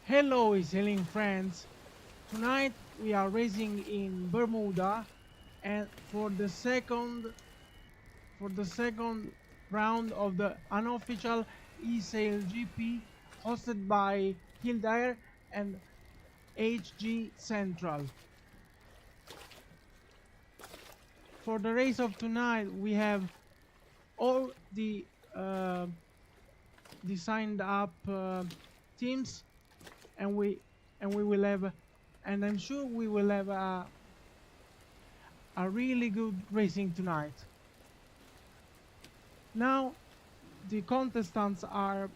Hello, eSailing friends. Tonight we are racing in Bermuda, and for the second round of the unofficial eSail GP hosted by Kildare and HG Central. For the race of tonight, we have all uh, the signed up teams, and we will have, and I'm sure we will have a really good racing tonight. Now the contestants are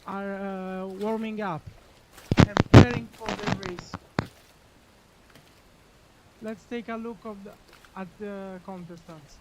warming up and preparing for the race. Let's take a look at the contestants.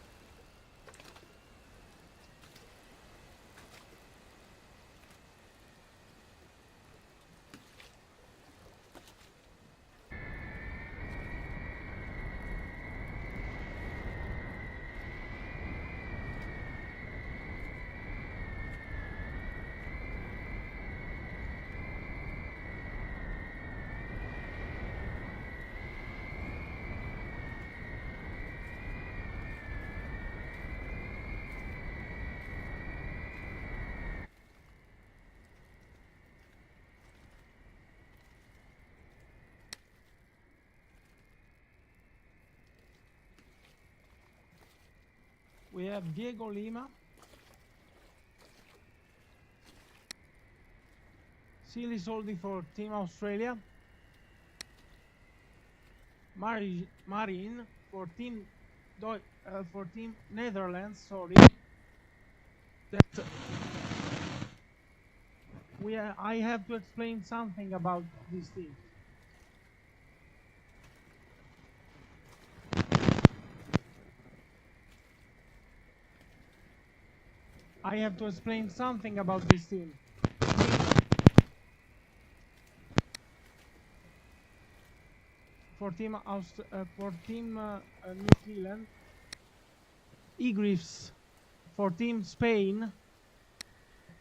We have Diego Lima, Silly Soldi for Team Australia, Marin for Team Netherlands. Sorry, that I have to explain something about this team. I have to explain something about this team. For Team New Zealand, Egriffs for Team Spain,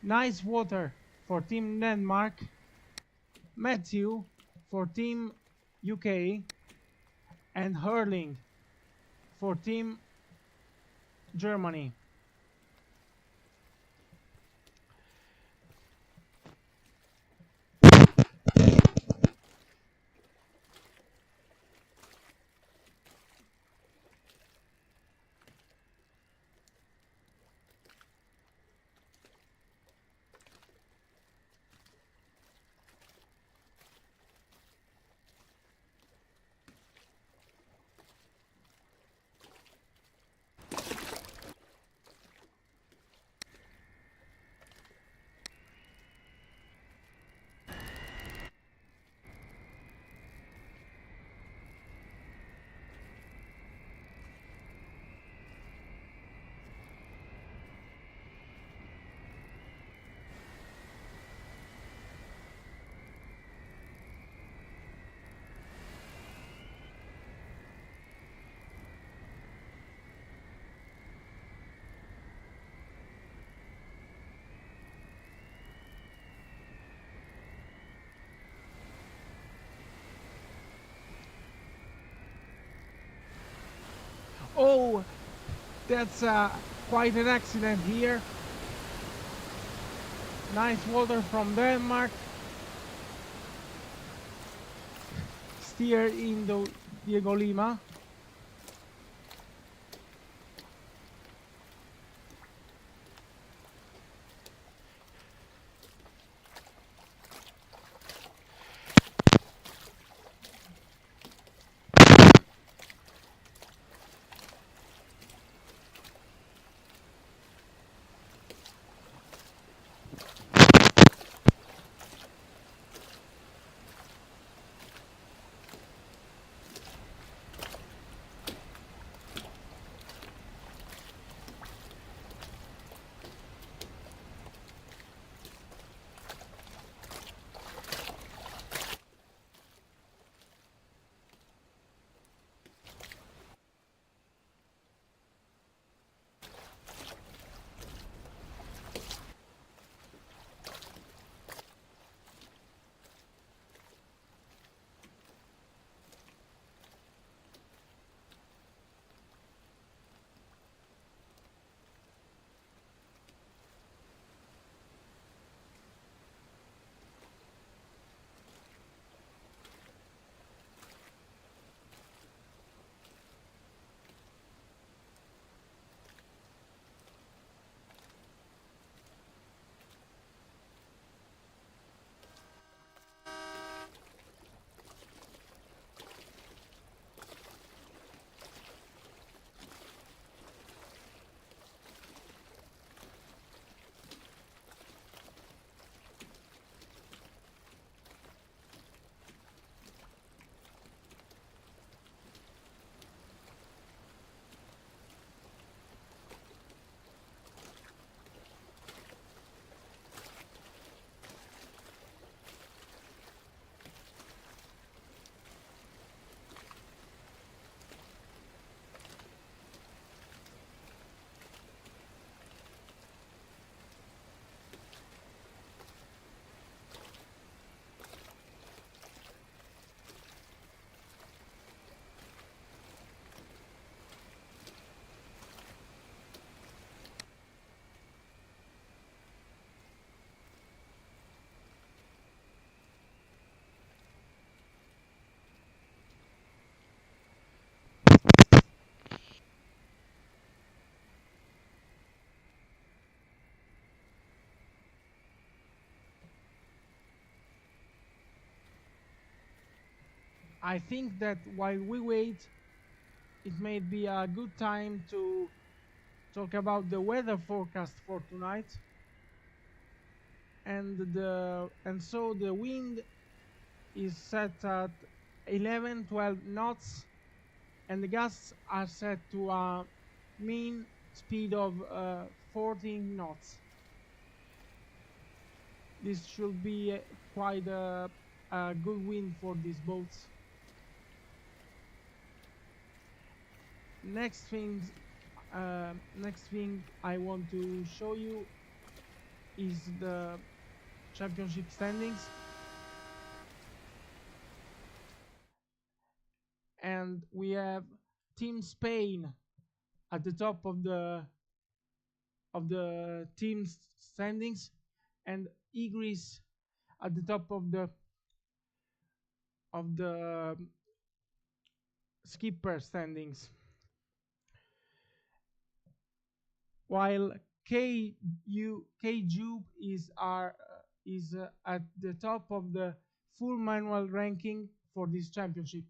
Nice Water for Team Denmark, Matthew for Team UK, and Hurling for Team Germany. Oh, that's quite an accident here. Nice Water from Denmark steered into Diego Lima. I think that while we wait, it may be a good time to talk about the weather forecast for tonight. And so the wind is set at 11-12 knots, and the gusts are set to a mean speed of 14 knots. This should be quite a good wind for these boats. Next thing, next thing I want to show you is the championship standings, and we have Team Spain at the top of the team standings, and Greece at the top of the skipper standings, while Jube is at the top of the full manual ranking for this championship.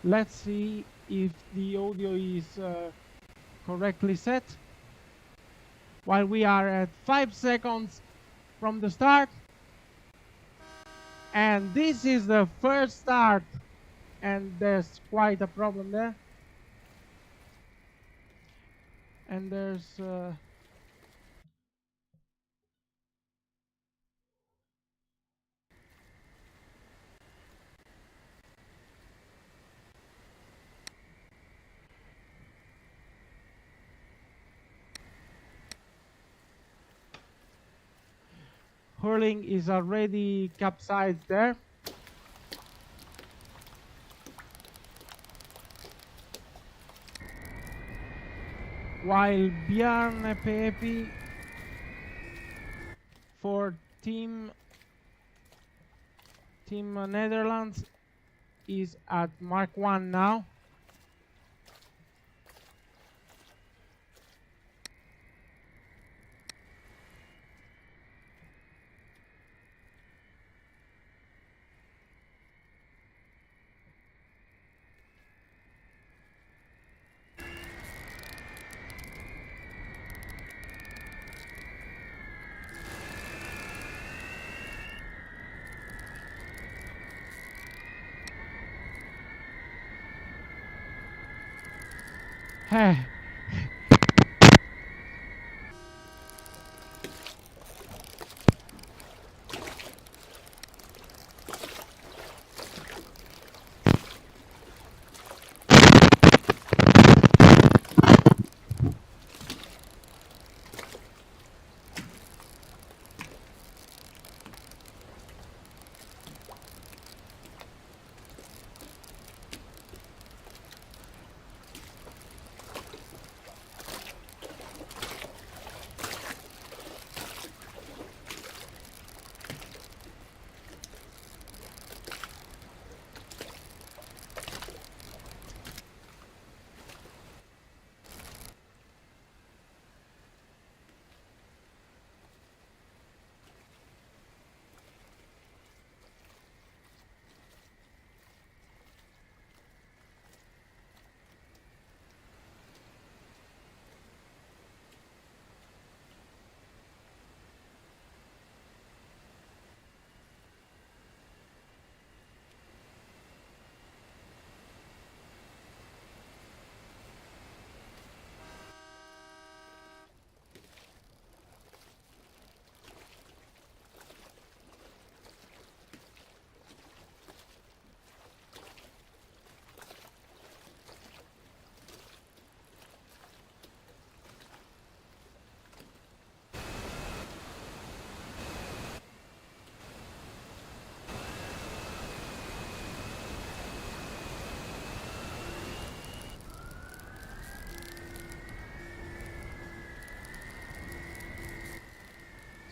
Let's see if the audio is correctly set. While we are at 5 seconds from the start, and this is the first start, and there's quite a problem there, and there's hurling is already capsized there. While Bjarne Pepi for Team Netherlands is at Mark 1 now.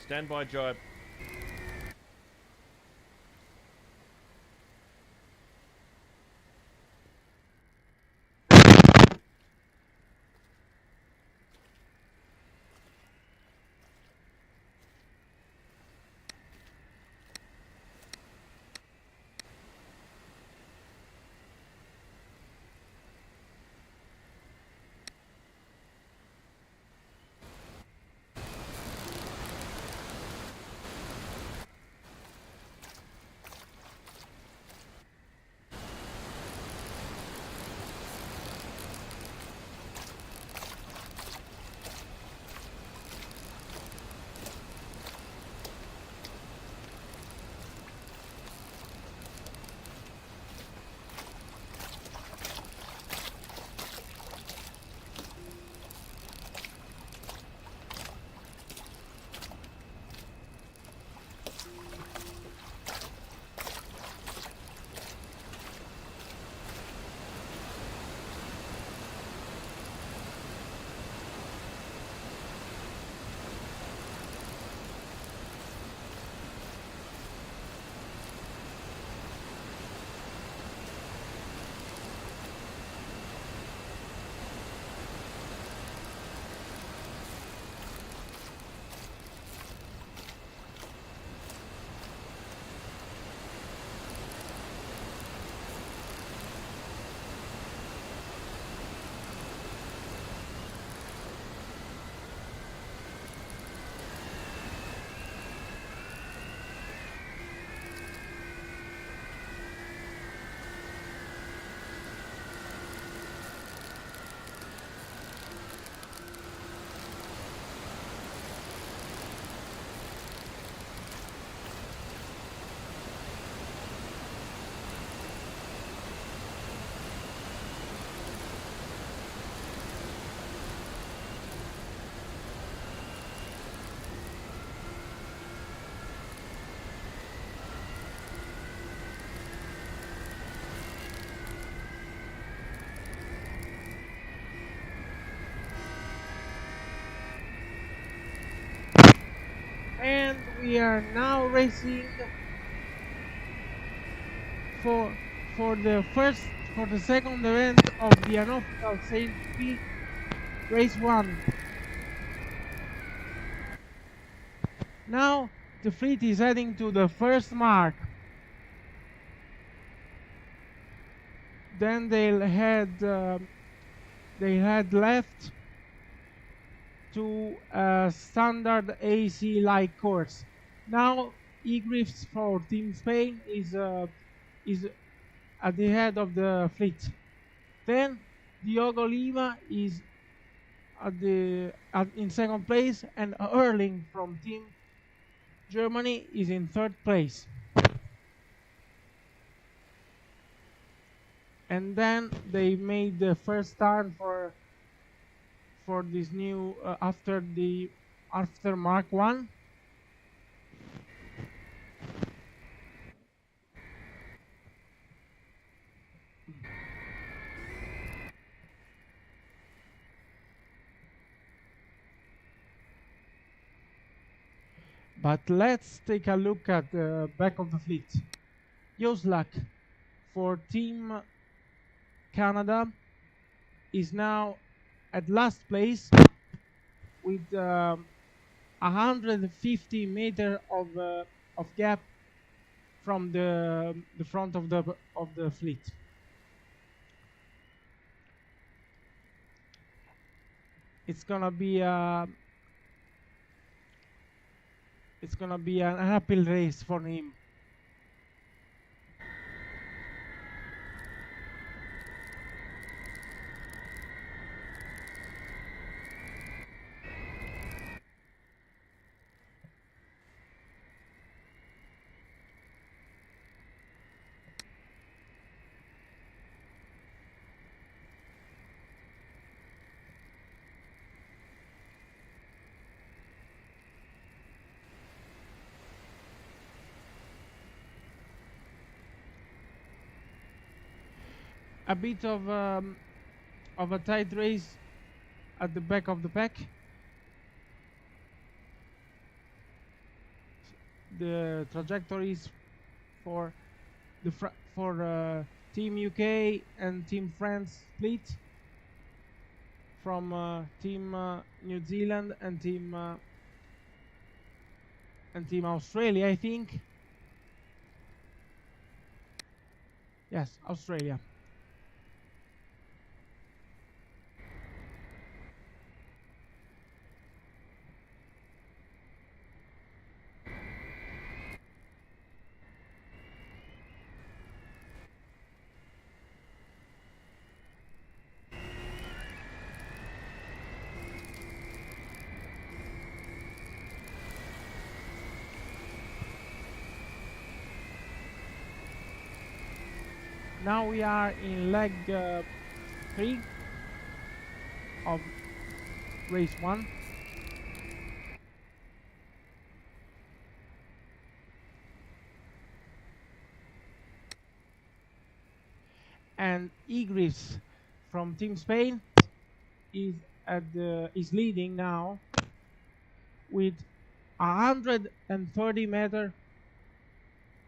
Stand by, Joab. we are now racing for for the first for the second event of the unofficial Sail Free Race 1. Now the fleet is heading to the first mark. Then they head left to a standard AC-like course. Now Egrifts for Team Spain is at the head of the fleet. Then Diogo Lima is in second place, and Erling from Team Germany is in third place. And then they made the first turn for this new after Mark 1. But let's take a look at the back of the fleet. Joslak for Team Canada is now at last place with 150 meter of gap from the front of the fleet. It's gonna be an uphill race for him. A bit of a tight race at the back of the pack. The trajectories for Team UK and Team France fleet from Team New Zealand and Team Australia, I think. Yes, Australia. Now we are in leg 3 of race 1. And Igris from Team Spain is leading now with 130 meter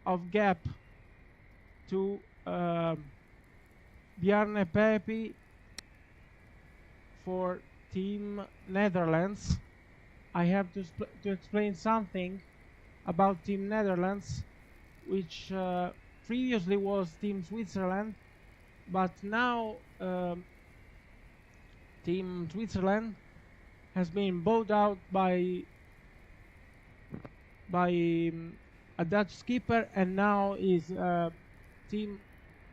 of gap to Bjarne Pepi for Team Netherlands. I have to explain something about Team Netherlands, which previously was Team Switzerland, but now Team Switzerland has been bought out by a Dutch skipper, and now is Team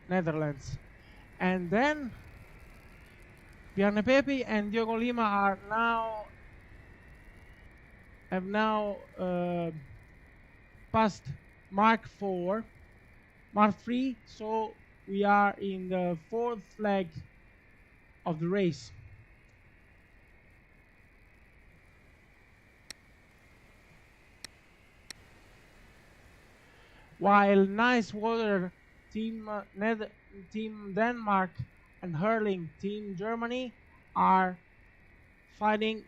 Netherlands. And then Bjarne Pepi and Diogo Lima have now passed Mark 3, so we are in the fourth leg of the race. While Nice Water Team Denmark and Hurling Team Germany are fighting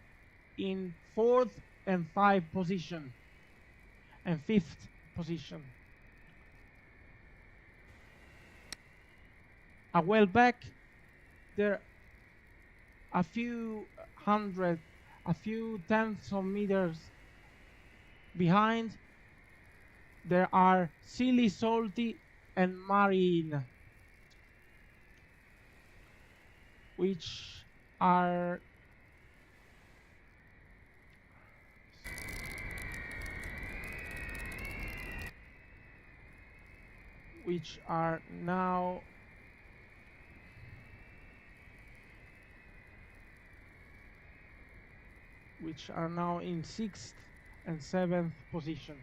in 4th and 5th position. and 5th position. A while back, there a few tens of meters behind, there are Silly, Salty, and Marine, which are now in 6th and 7th position.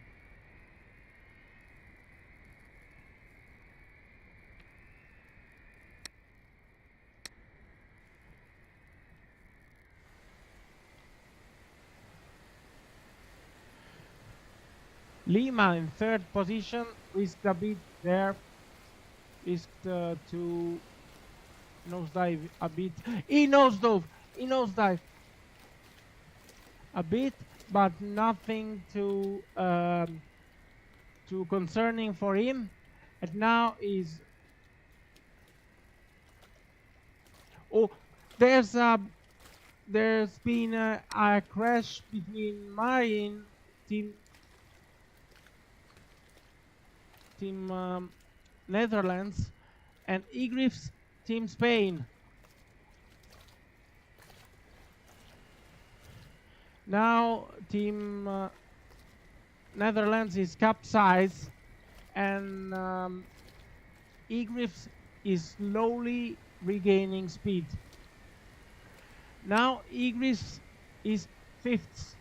Lima in 3rd position, risked a bit there, risked to nosedive a bit. He nosedived a bit, but nothing too concerning for him. And now is there's been a crash between Marine team Netherlands and Igriff's team Spain. Now team Netherlands is capsized, and Igriff's is slowly regaining speed. Now Igriff's is fifth.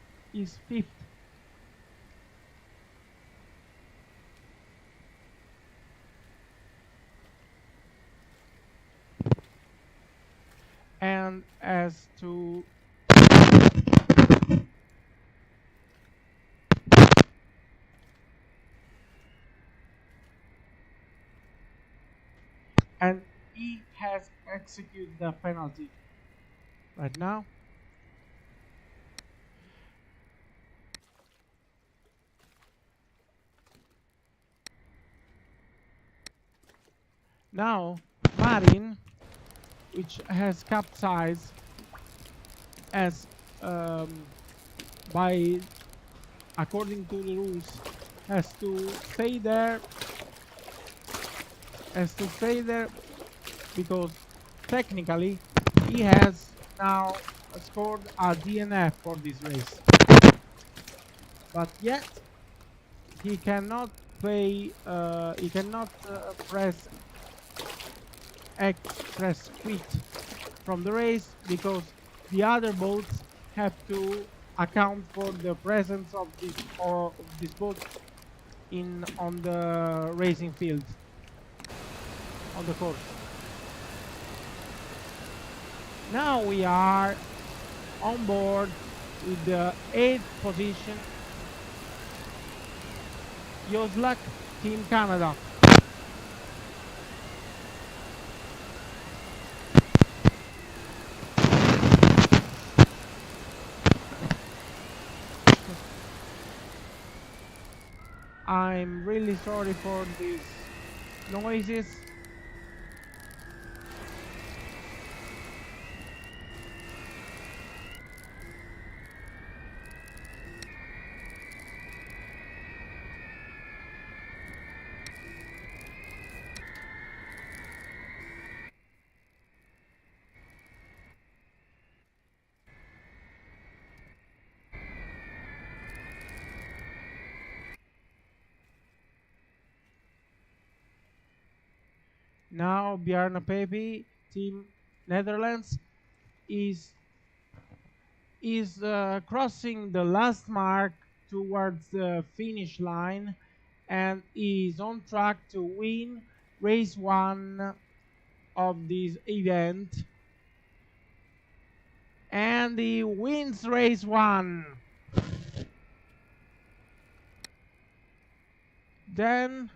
And as to and he has executed the penalty right now. Now Marin, which has capsized, as by according to the rules, has to stay there because technically he has now scored a DNF for this race, but yet he cannot play he cannot press quit from the race, because the other boats have to account for the presence of this boat on the racing field, on the course. Now we are on board with the 8th position, Yoslak Team Canada. I'm really sorry for these noises. Now Bjarne Pepe, Team Netherlands, is crossing the last mark towards the finish line, and is on track to win race 1 of this event. And he wins race 1. Then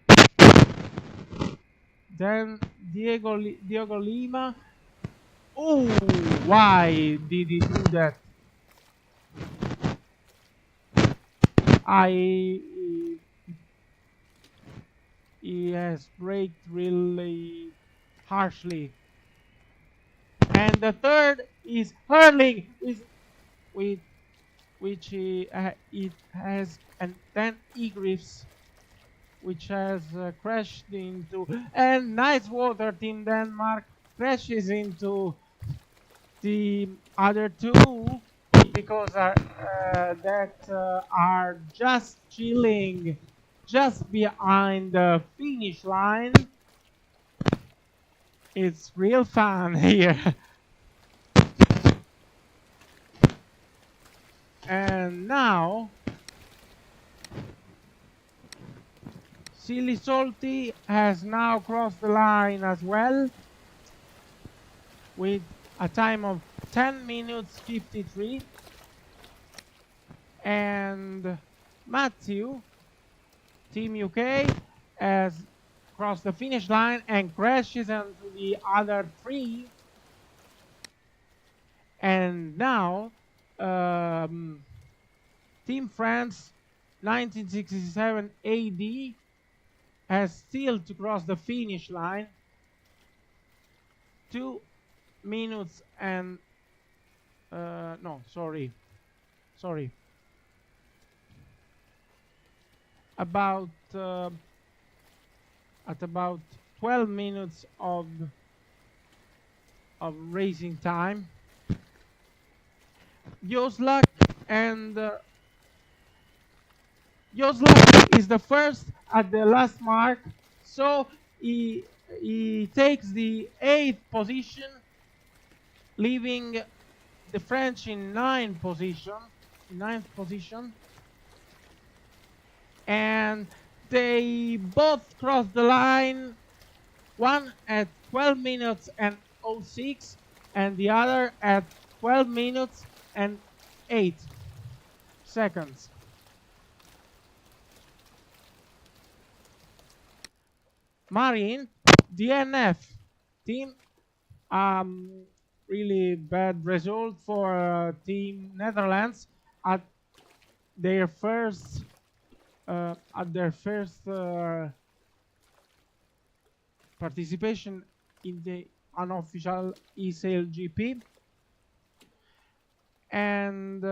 Diego Lima. Oh, why did he do that? he has braked really harshly. And the third is hurling, with which it has, and then egrifts, which has crashed into, and Nice Water Team Denmark crashes into the other two, because are just chilling just behind the finish line. It's real fun here. And now Silly Salty has now crossed the line as well, with a time of 10 minutes 53. And Matthew, Team UK, has crossed the finish line and crashes into the other three. And now Team France 1967 AD has still to cross the finish line, 2 minutes and no, sorry, about at about 12 minutes of racing time. Joslak and Joslak is the first at the last mark, so he takes the 8th position, leaving the French in ninth position, and they both cross the line, one at 12 minutes and 06, and the other at 12 minutes and 8 seconds. Marine, DNF team, really bad result for Team Netherlands at their first participation in the unofficial eSail GP. And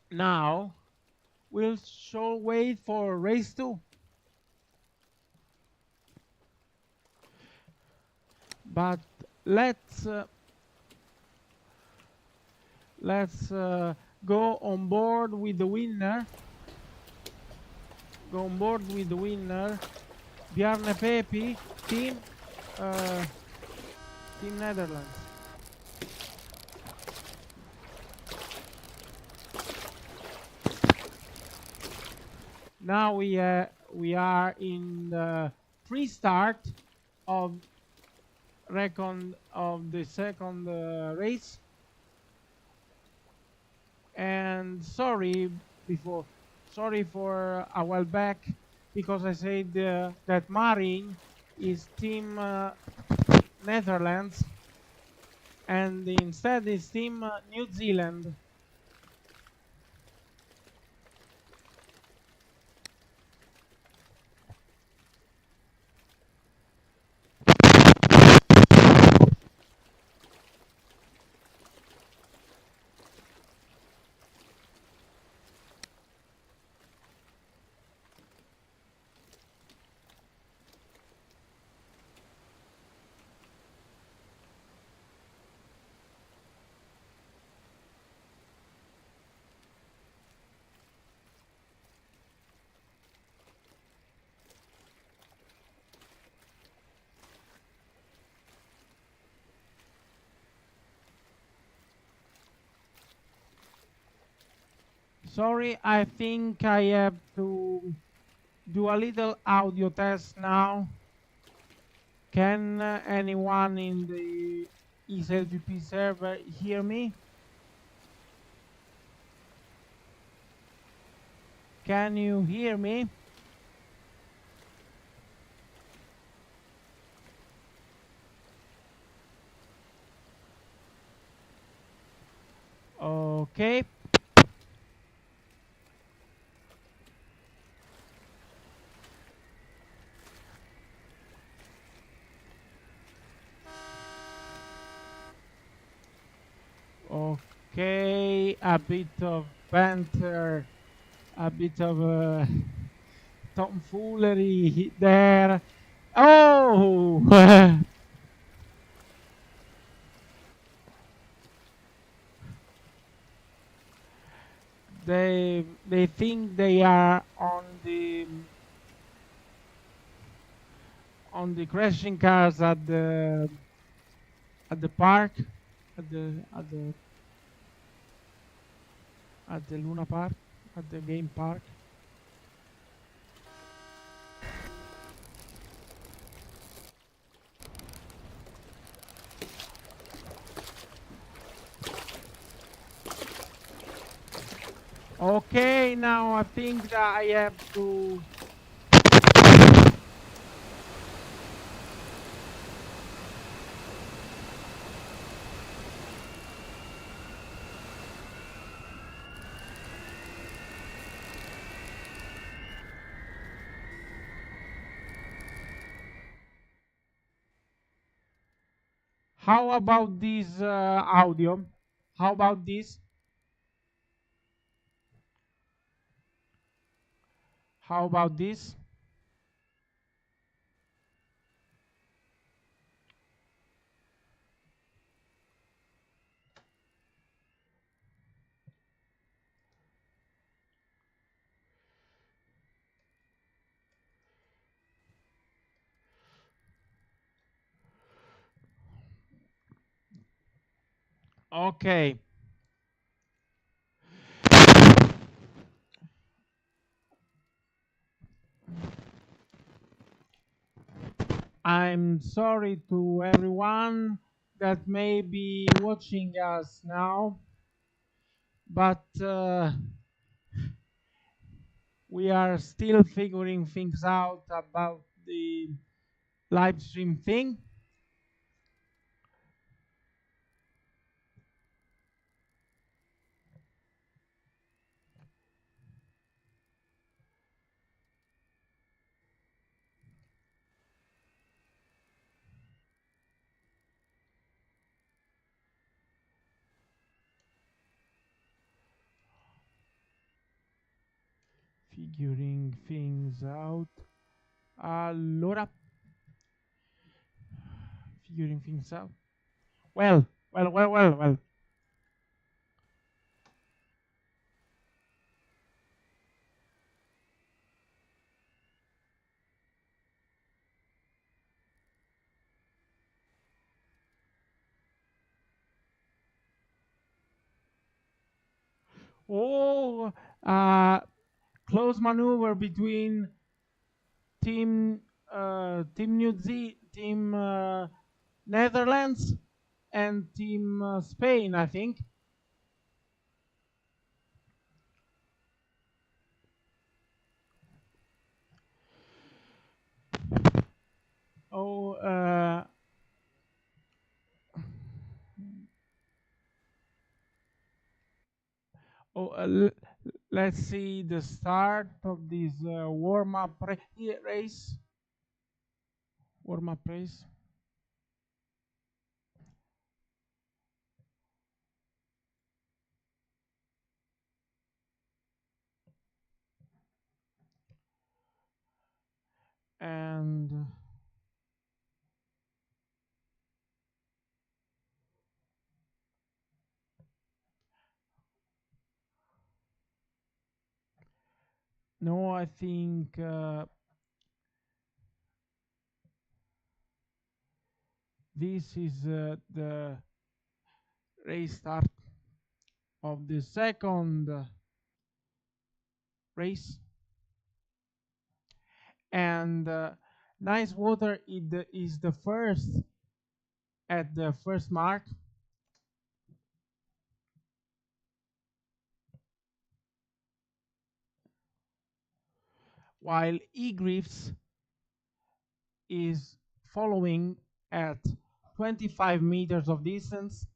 now we'll shall wait for race 2. But let's go on board with the winner. Go on board with the winner, Bjarne Pepi, team Netherlands. Now we are in the pre-start of the second race. And sorry for a while back, because I said that Marine is Team Netherlands, and instead is Team New Zealand. Sorry, I think I have to do a little audio test now. Can anyone in the eSail server hear me? Can you hear me? Okay. Okay, a bit of banter, a bit of tomfoolery there. Oh, they think they are on the crashing cars at the park, at the Luna Park, at the game park. Okay, now I think that I have to. How about this audio? How about this? How about this? Okay. I'm sorry to everyone that may be watching us now, but we are still figuring things out about the live stream thing. Figuring things out. Allora, figuring things out. Well. Oh, uh, close maneuver between team Netherlands and team Spain, I think. Oh, oh, let's see the start of this warm-up race. Warm-up race. And no, I think this is the race start of the second race. And nice water is the first at the first mark, while Egrifts is following at 25 meters of distance.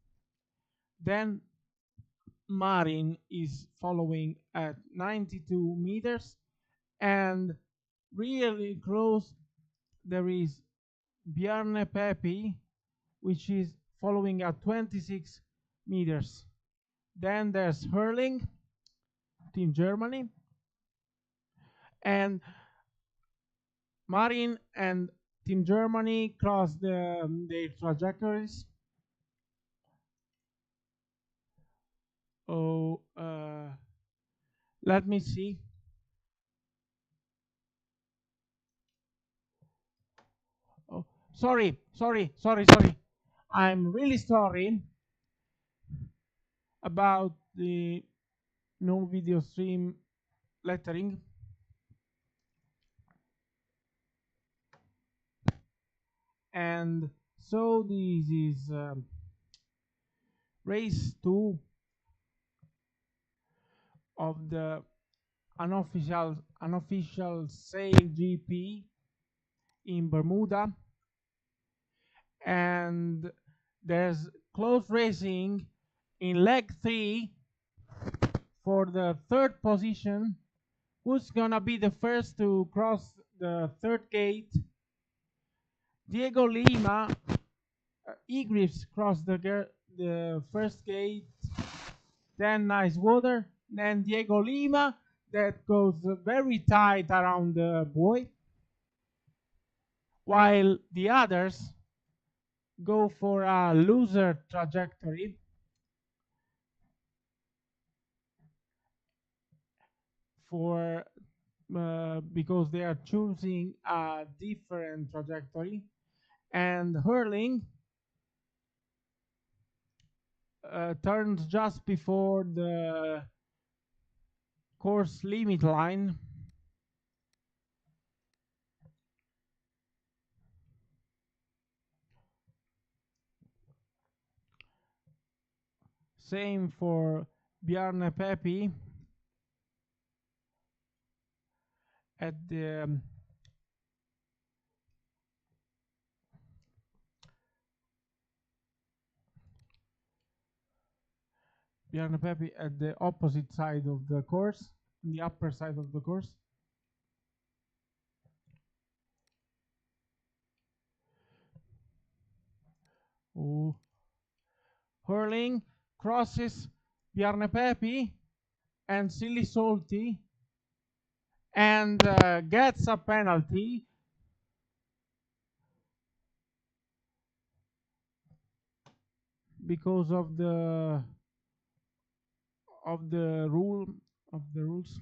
Then Marin is following at 92 meters, and really close there is Bjarne Pepi, which is following at 26 meters. Then there's hurling, Team Germany, and Marine and Team Germany cross their trajectories. Oh, let me see. Oh, sorry. I'm really sorry about the no video stream lettering. And so this is race 2 of the unofficial sail GP in Bermuda, and there's close racing in leg 3 for the third position. Who's gonna be the first to cross the third gate? Diego Lima, Egrifts crossed the first gate, then Nice Water, then Diego Lima that goes very tight around the buoy, while the others go for a loser trajectory for because they are choosing a different trajectory. And hurling turns just before the course limit line. Same for Bjarne Pepi at the Bjarne Pepi at the opposite side of the course, the upper side of the course. Oh. Hurling crosses Bjarne Pepi and Silly Salty and gets a penalty because of the rules.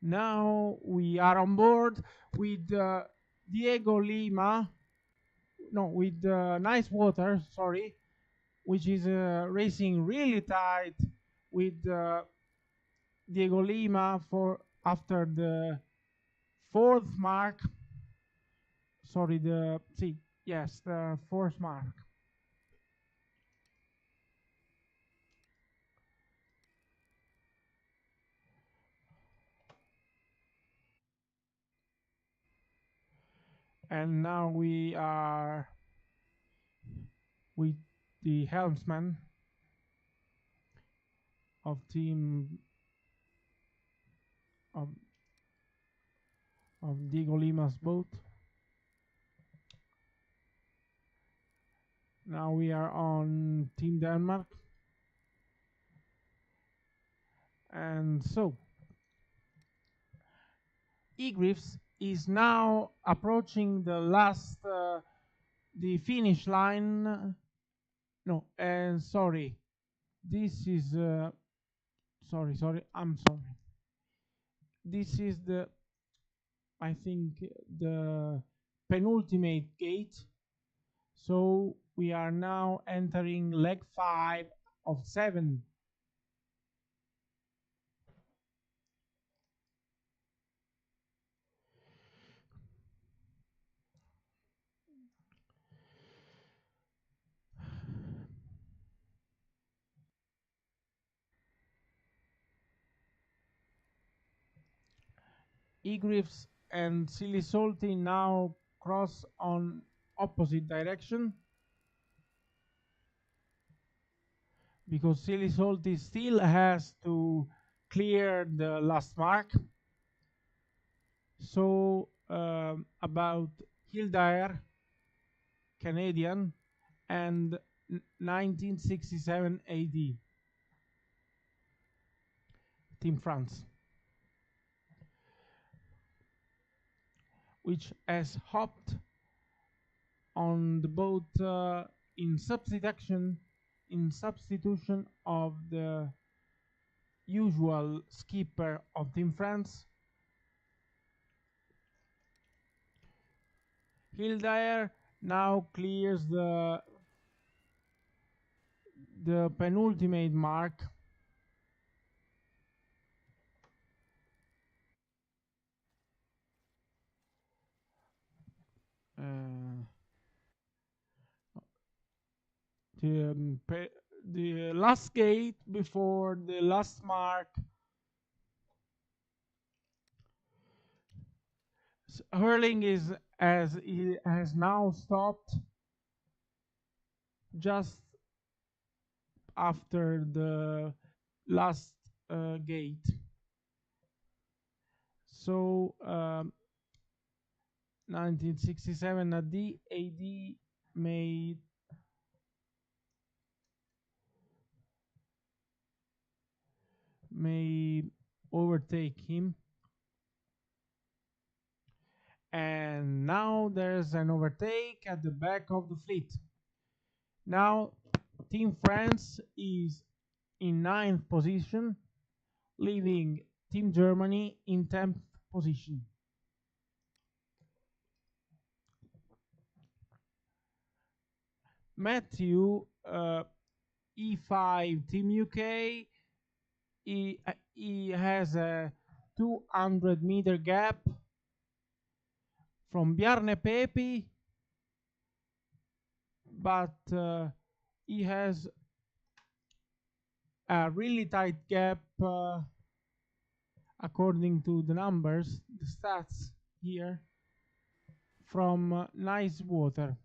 Now we are on board with Diego Lima, no, with Nice Water, sorry, which is racing really tight with Diego Lima for after the fourth mark. Sorry, the fourth mark. And now we are with the helmsman of team of, of Diego Lima's boat. Now we are on Team Denmark. And so, Egriffs is now approaching the finish line. No, and sorry, this is, I'm sorry. This is I think, the penultimate gate. So we are now entering leg 5 of 7. Egrifts and Silly Salty now cross on opposite direction, because Silly Salty still has to clear the last mark. So about Kildare, Canadian, and 1967 AD, Team France, which has hopped on the boat in substitution of the usual skipper of Team France. Kildare now clears the penultimate mark. Uh, the last gate before the last mark. Hurling is as he has now stopped just after the last gate. So 1967 AD may overtake him. And now there's an overtake at the back of the fleet. Now Team France is in 9th position, leaving Team Germany in 10th position. Matthew, E5 Team UK, he has a 200-meter gap from Bjarne Pepi, but he has a really tight gap according to the numbers, the stats here, from Nice Water.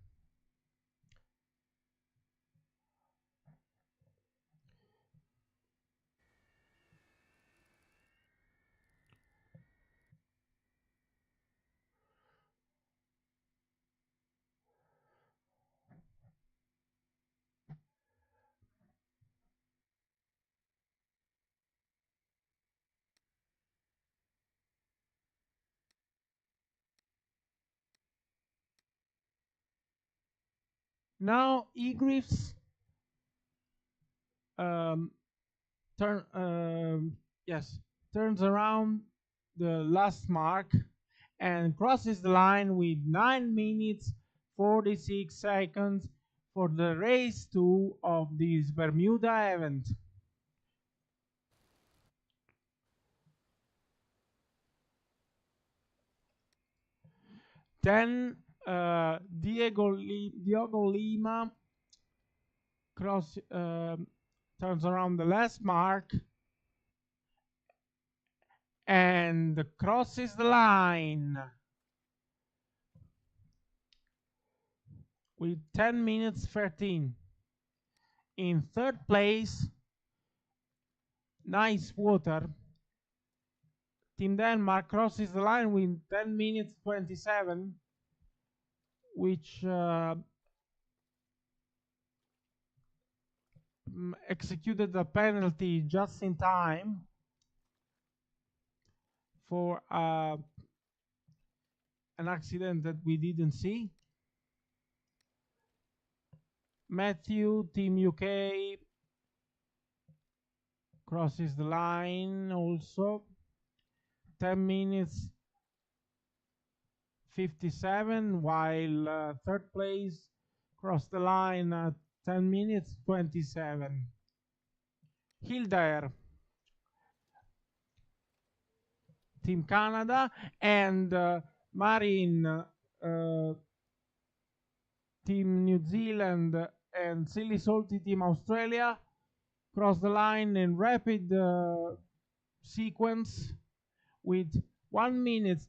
Now Egrifts um, turns around the last mark and crosses the line with 9 minutes 46 seconds for the race 2 of this Bermuda event. Then Diogo Lima turns around the last mark and crosses the line with 10 minutes 13. In 3rd place, Nice Water, Team Denmark, crosses the line with 10 minutes 27, which executed the penalty just in time for an accident that we didn't see. Matthew, Team UK, crosses the line also, 10 minutes 57, while 3rd place crossed the line at 10 minutes 27. Kildare, Team Canada, and Marine, Team New Zealand, and Silly Salty Team Australia cross the line in rapid sequence with 1 minute,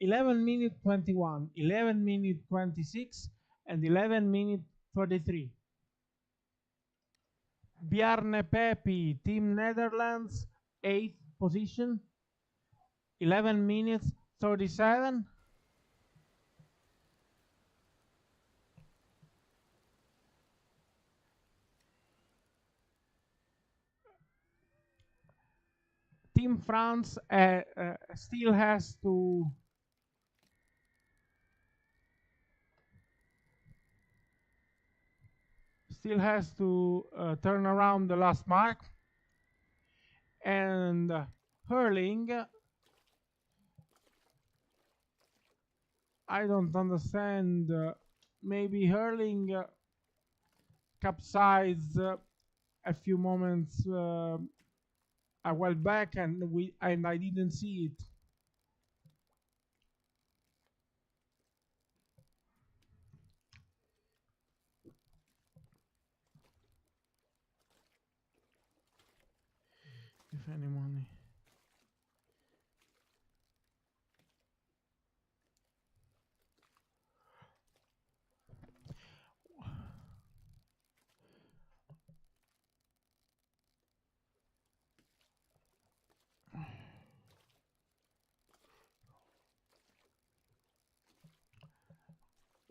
11 minute 21, 11 minute 26, and 11 minute 33. Bjarne Pepi, Team Netherlands, 8th position, 11 minutes 37. Team France still has to turn around the last mark, and hurling, I don't understand. Maybe hurling capsized a few moments a while back, and I didn't see it. If any money.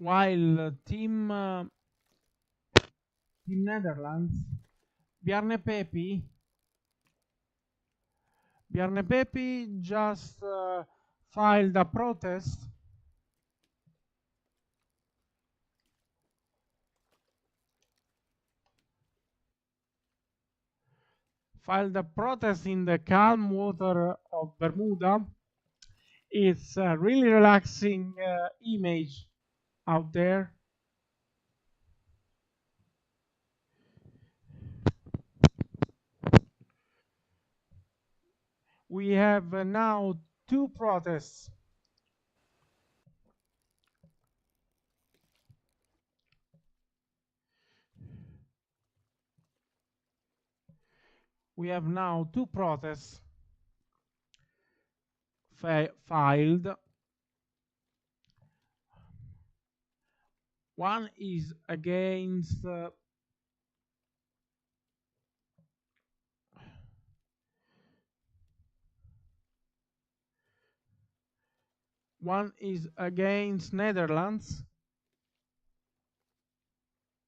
While Team Netherlands, Bjarne Pepi, just filed a protest in the calm water of Bermuda. It's a really relaxing image out there. We have now two protests. We have now two protests filed. One is against Netherlands,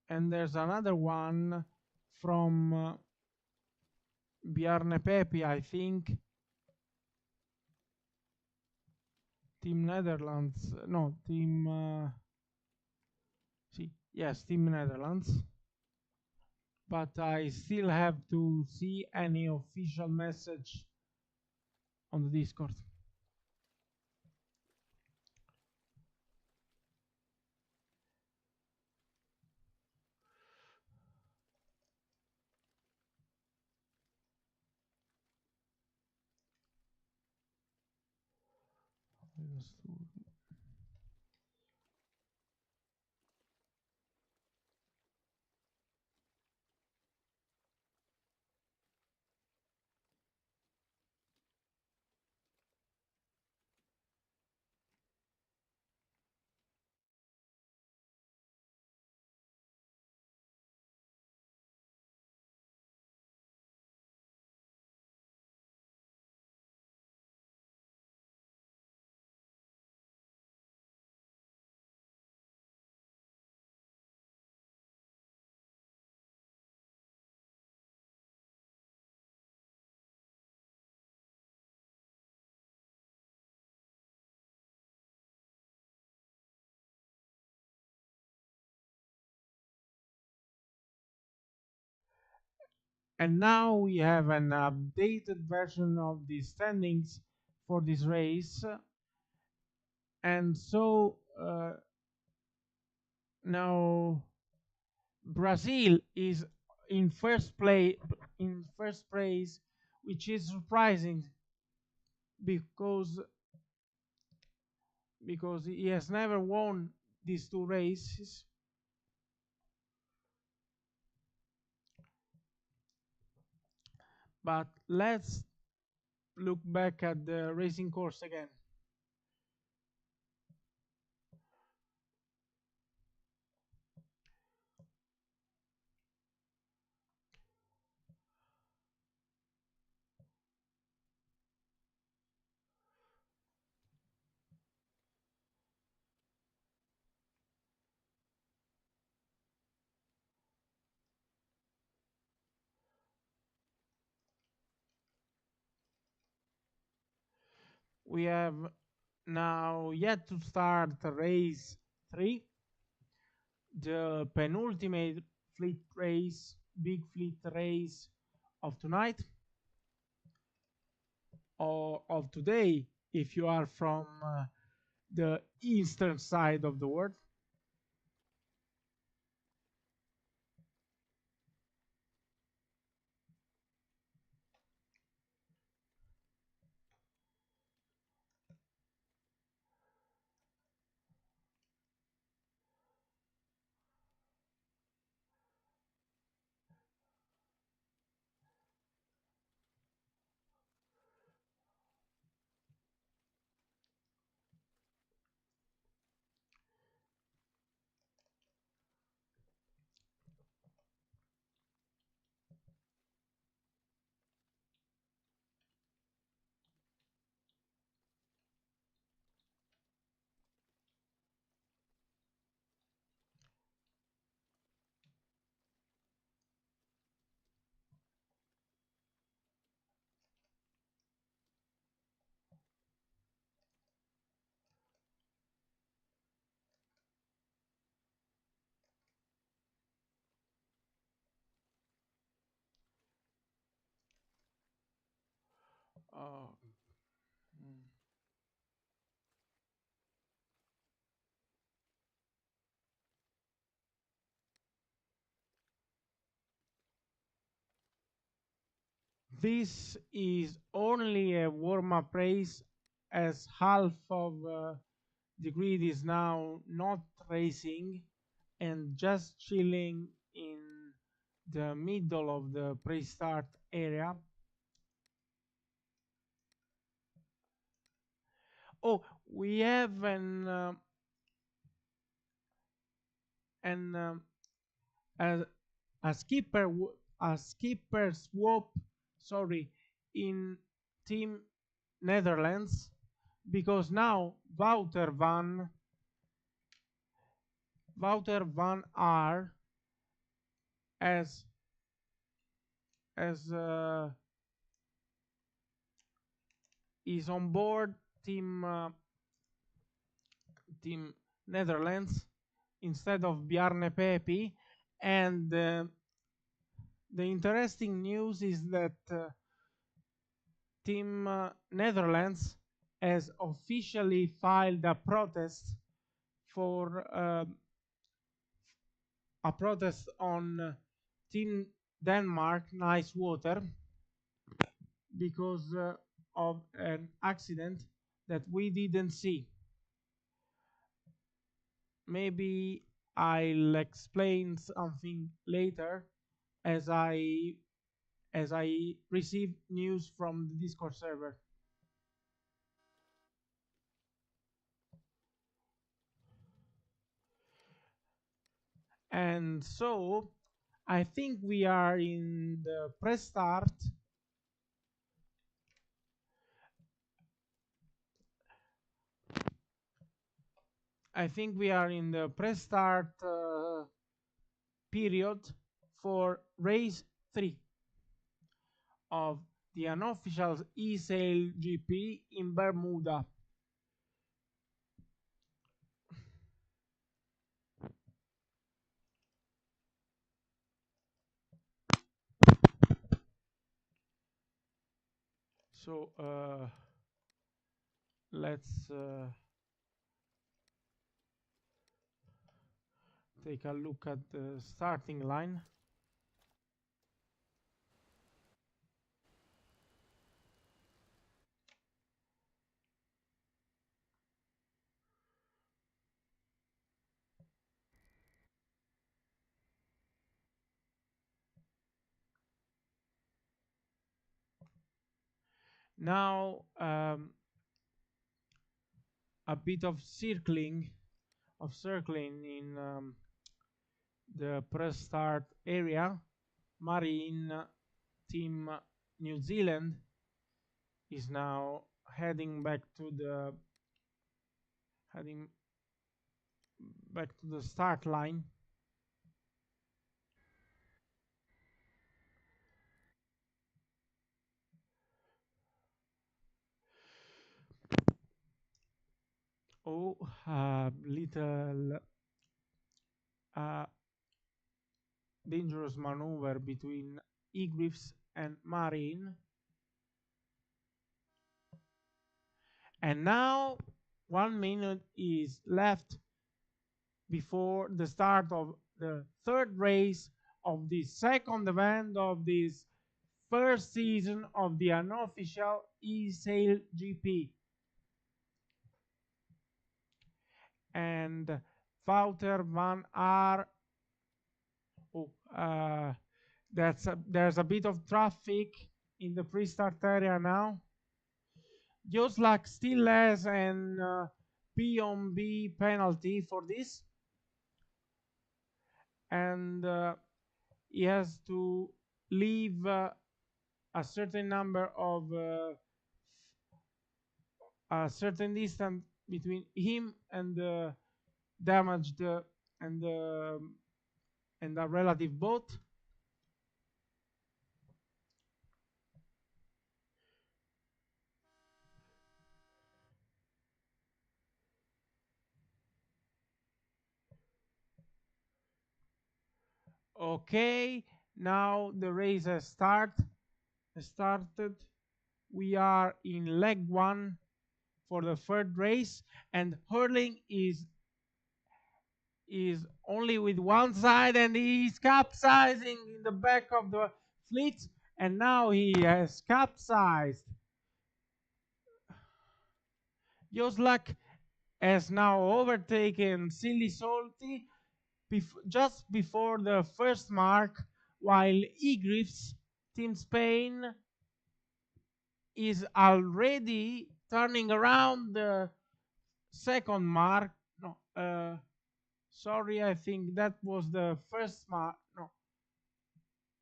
and there's another one from Bjarne Pepi, I think. Team Netherlands, no, Team, yes, Team Netherlands. But I still have to see any official message on the Discord. And now we have an updated version of the standings for this race. And so now Brazil is in first place, which is surprising because he has never won these two races. But let's look back at the racing course again. We have now yet to start race 3, the penultimate big fleet race of tonight, or of today if you are from the eastern side of the world. Uh, mm. This is only a warm-up race, as half of the grid is now not racing and just chilling in the middle of the pre-start area. Oh, we have an a, a skipper swap, sorry, in Team Netherlands, because now Wouter van Aar as as is on board Team Netherlands instead of Bjarne Pepi, and the interesting news is that Team Netherlands has officially filed a protest for a protest on Team Denmark Nice Water because of an accident that we didn't see. Maybe I'll explain something later as I receive news from the Discord server. And so I think we are in the press start. I think we are in the press start period for race 3 of the unofficial eSail GP in Bermuda. So let's take a look at the starting line. Now a bit of circling in the press start area. Marine team New Zealand is now heading back to the start line. Oh, little uh, dangerous maneuver between Egrifts and Marine. And now 1 minute is left before the start of the third race of the second event of this first season of the unofficial eSail GP. And Wouter van Aert, oh, there's a bit of traffic in the pre-start area now. Just like still has an P on B penalty for this, and he has to leave a certain number of a certain distance between him and the damaged and and a relative boat. Okay, now the race has started. We are in leg one for the third race, and hurling is only with one side, and he's capsizing in the back of the fleet, and now he has capsized. Joslak has now overtaken Silly Salty just before the first mark, while Egriff's Team Spain is already turning around the second mark. No, sorry, I think that was the first mark. No,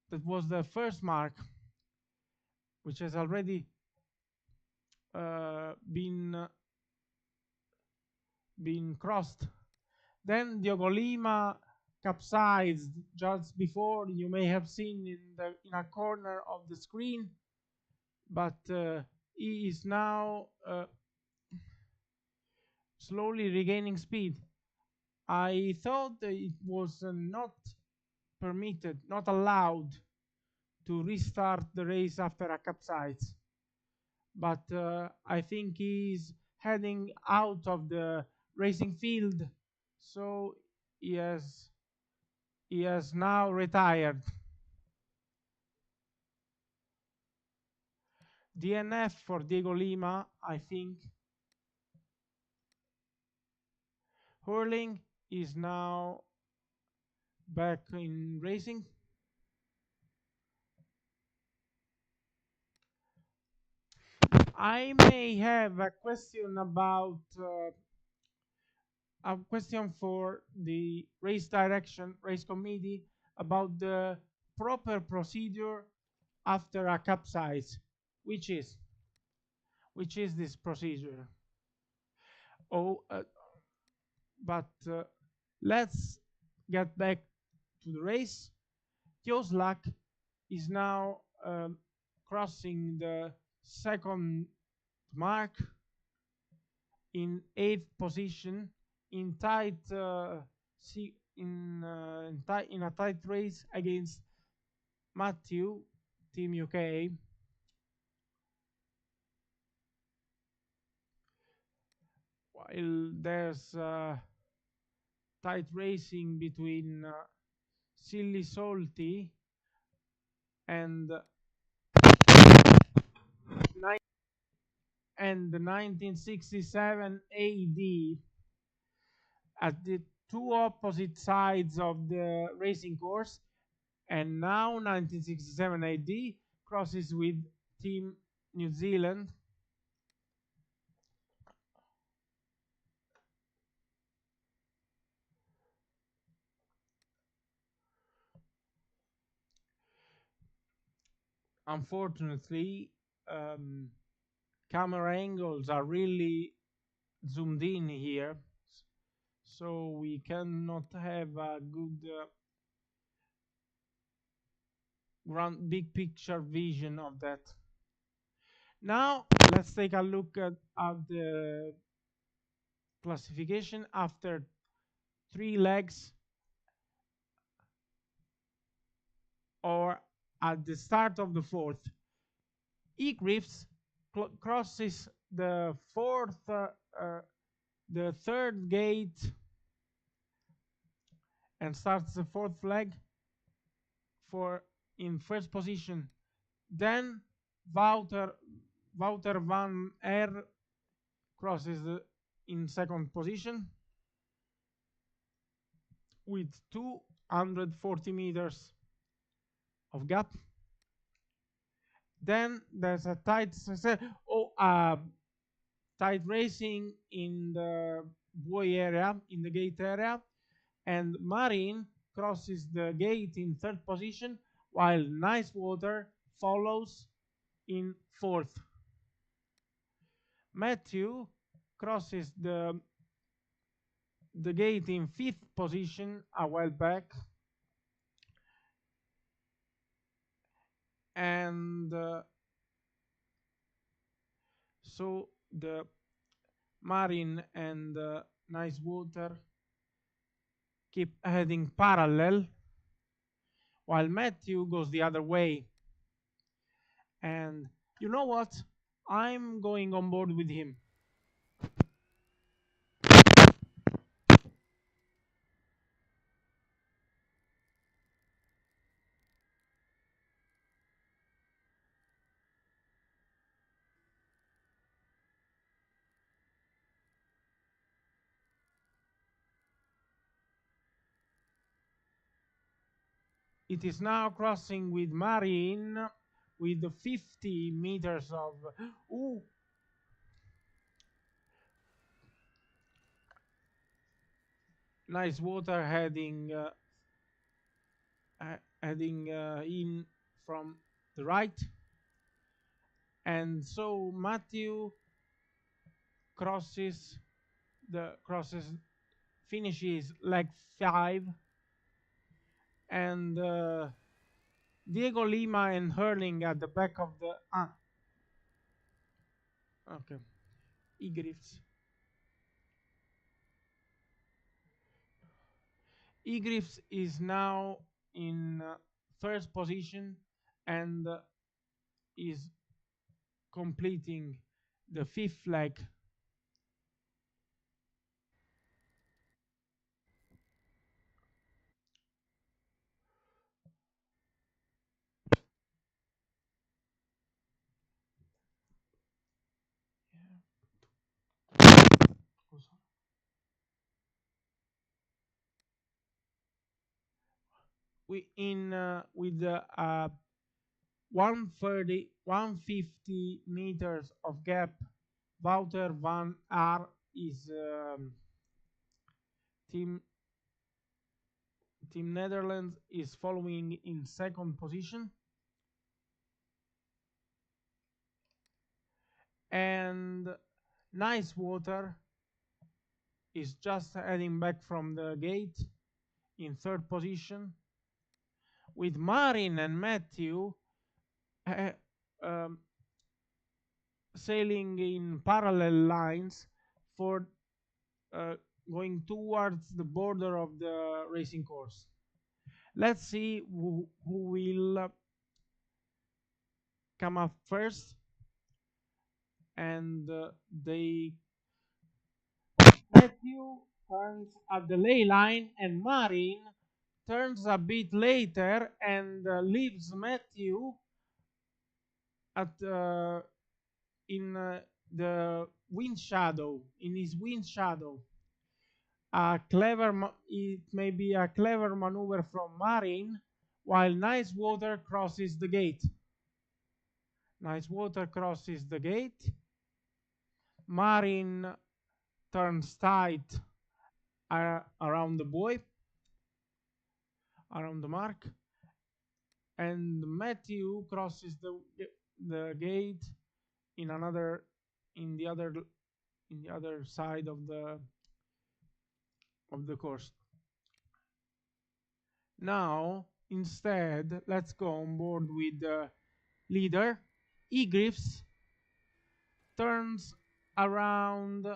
that was the first mark, which has already been crossed. Then Diogo Lima capsized just before. You may have seen in a corner of the screen, but he is now slowly regaining speed. I thought that it was not permitted, not allowed to restart the race after a capsize, but I think he's heading out of the racing field, so he has now retired. DNF for Diego Lima, I think. Hurling is now back in racing. I may have a question about a question for the race committee about the proper procedure after a capsize, which is this procedure. Oh, but let's get back to the race. Joslak is now crossing the second mark in 8th position in in a tight race against Matthew, Team UK. While there's tight racing between Silly Salty and the 1967 AD at the two opposite sides of the racing course, and now 1967 AD crosses with Team New Zealand. Unfortunately, um, camera angles are really zoomed in here, so we cannot have a good big picture vision of that. Now let's take a look at the classification after 3 legs, or at the start of the fourth. Griffiths crosses the third gate and starts the fourth leg for in first position. Then Wouter Wouter van Er crosses in second position with 240 meters of gap. Then there's a tight racing in the buoy area, in the gate area, and Marine crosses the gate in third position, while Nice Water follows in fourth. Matthew crosses the gate in fifth position a while back, and so the Marine and Nice Water keep heading parallel, while Matthew goes the other way. And you know what? I'm going on board with him. It is now crossing with Marine with 50 meters of. Ooh, Nice Water heading in from the right, and so Matthew crosses finishes leg 5, and Diego Lima and Hurling at the back of the okay, Egrifts. Egrifts is now in first position and is completing the fifth leg. We in with the 130, 150 meters of gap. Wouter van Aar is team Team Netherlands is following in second position, and Nice Water is just heading back from the gate in third position, with Marin and Matthew uh, um, sailing in parallel lines for uh, going towards the border of the racing course. Let's see who will come up first, and they Matthew turns at the ley line, and Marin turns a bit later and leaves Matthew at in the wind shadow, in his wind shadow. It may be a clever maneuver from Marin, while Nice Water crosses the gate. Nice water crosses the gate. Marin turns tight around the buoy, around the mark, and Matthew crosses the gate in another in the other in the other side of the course. Now, instead, let's go on board with the leader. Griffs turns around,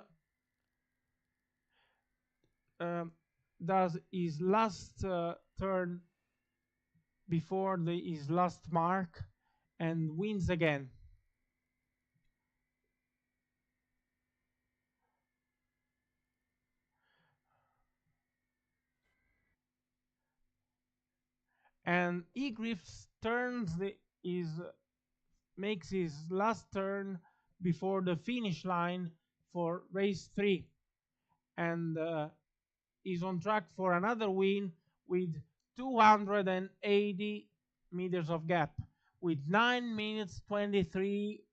uh, does his last turn before his last mark, and wins again. And Griffs turns his makes his last turn before the finish line for race 3, and is on track for another win with 280 meters of gap, with 9 minutes 23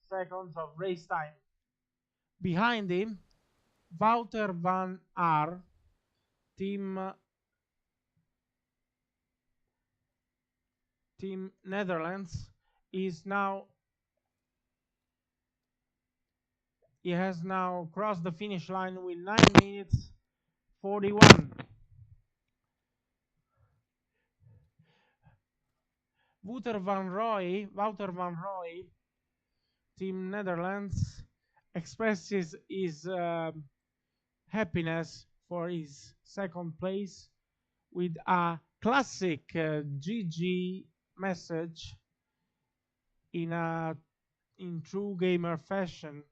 seconds of race time. Behind him, Wouter van Aert, team team Netherlands, is now he has now crossed the finish line with 9 minutes 41. Wouter van Roy, team Netherlands, expresses his happiness for his second place with a classic GG message in true gamer fashion.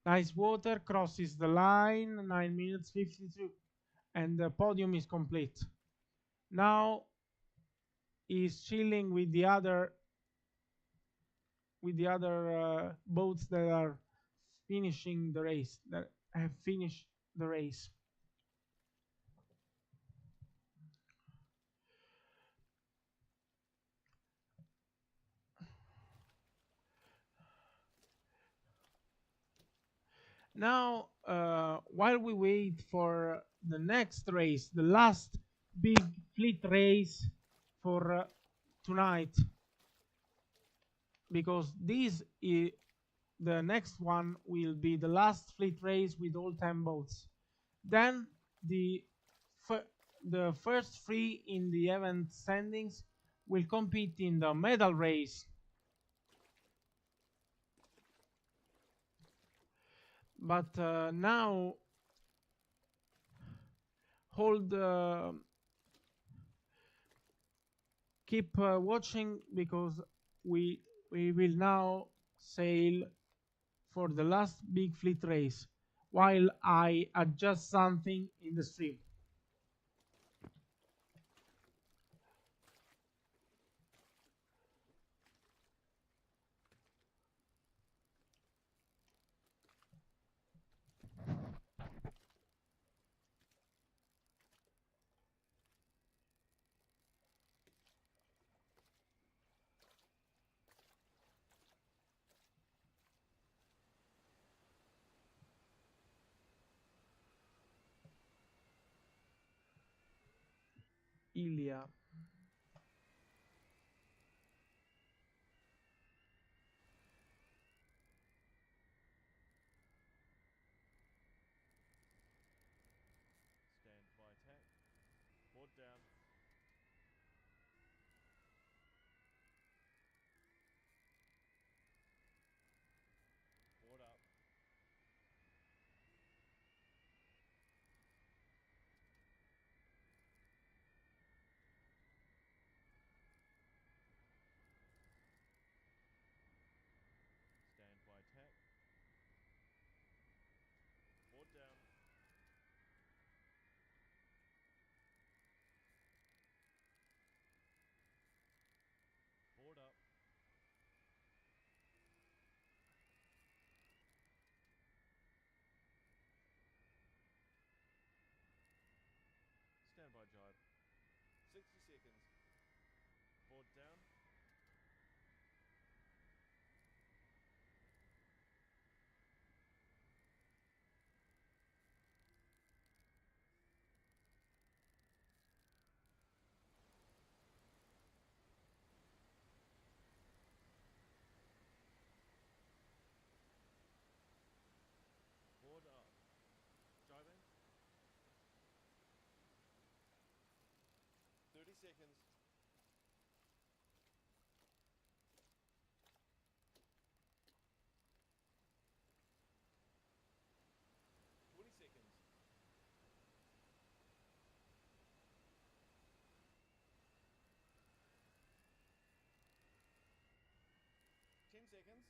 Nice water crosses the line, 9 minutes 52, and the podium is complete. Now he's chilling with the other boats that are finishing the race, that have finished the race. Now, while we wait for the next race, the last big fleet race for tonight, because the next one will be the last fleet race with all 10 boats. Then the the first 3 in the event standings will compete in the medal race. But now hold keep watching, because we will now sail for the last big fleet race while I adjust something in the stream. Ilya. Stand by tack. Board down. Board up. Stand by tack. Board down. Board up. Stand by jibe. 60 seconds. Board down. Board up. Jibing. 30 seconds. Seconds. 10 seconds.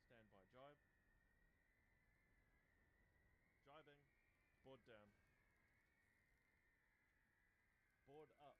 Stand by jibe. Jibing. Board down. Board up.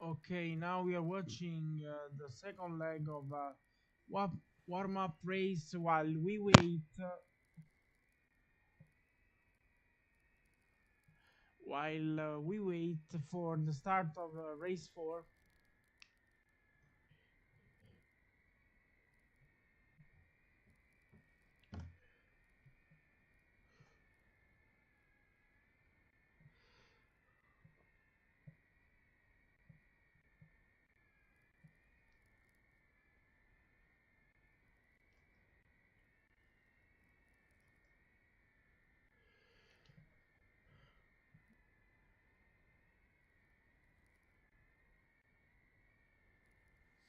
Okay, now we are watching the second leg of warm-up race while we wait for the start of race 4.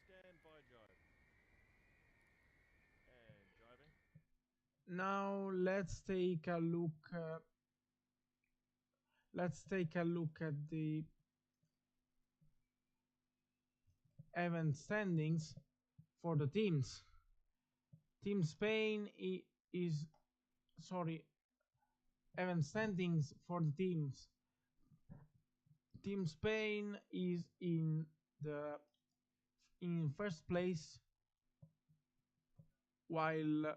Stand by jibe. And jibing. Now let's take a look at the event standings for the teams. Team Spain is sorry, event standings for the teams. Team Spain is the in first place, while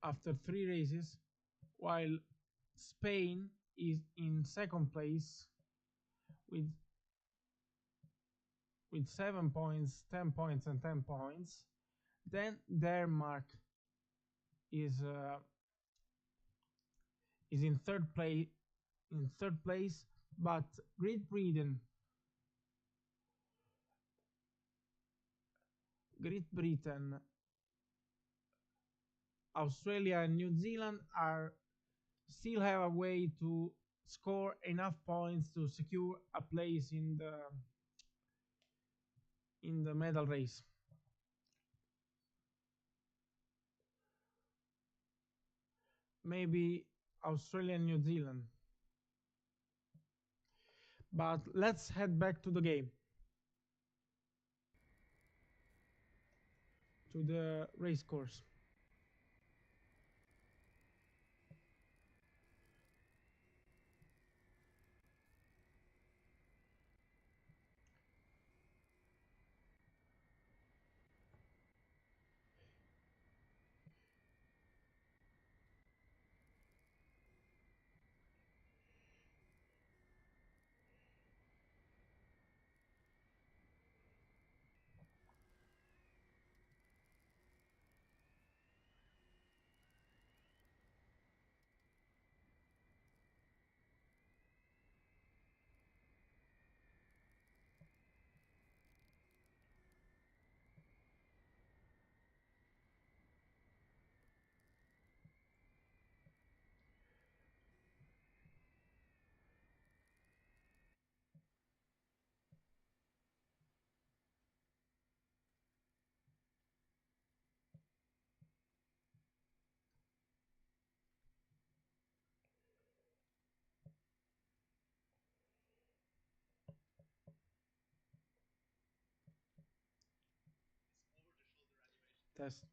after 3 races, while Spain is in second place with 7 points, 10 points, and 10 points. Then Denmark is uh, is in third place, but Great Britain, Australia, and New Zealand are still have a way to score enough points to secure a place in the medal race. Maybe Australia and New Zealand. But let's head back to the game, to the race course. Test.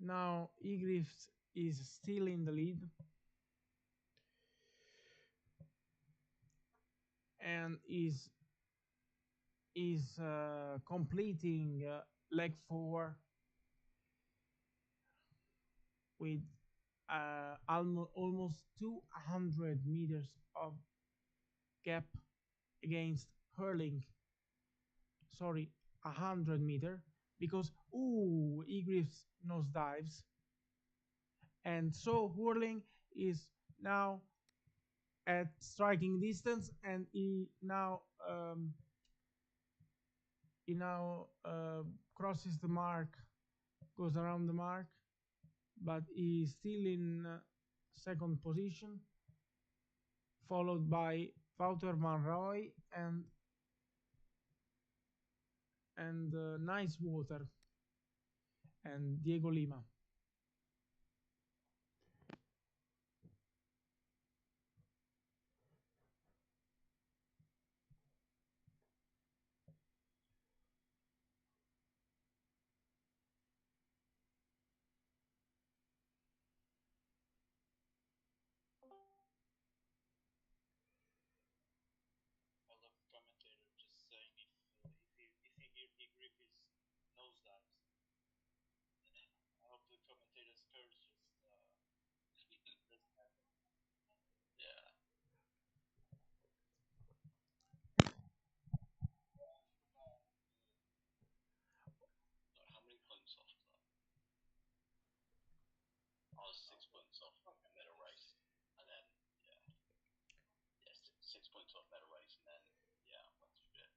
Now Egrift is still in the lead and is completing leg 4 with almost 200 meters of gap against Hurling. Sorry, 100 meter, because Egrift nose dives, and so Hurling is now at striking distance, and he now crosses the mark, goes around the mark, but he's still in second position, followed by Wouter van Roy and Nice Water and Diego Lima. I love the commentator just saying if he hear the grip is nosedives. I hope the commentator's curse just doesn't happen. Yeah. How many points off was that? I was 6 points off meta race, and then yeah, yeah, 6 points off meta race, and then yeah, went to shit.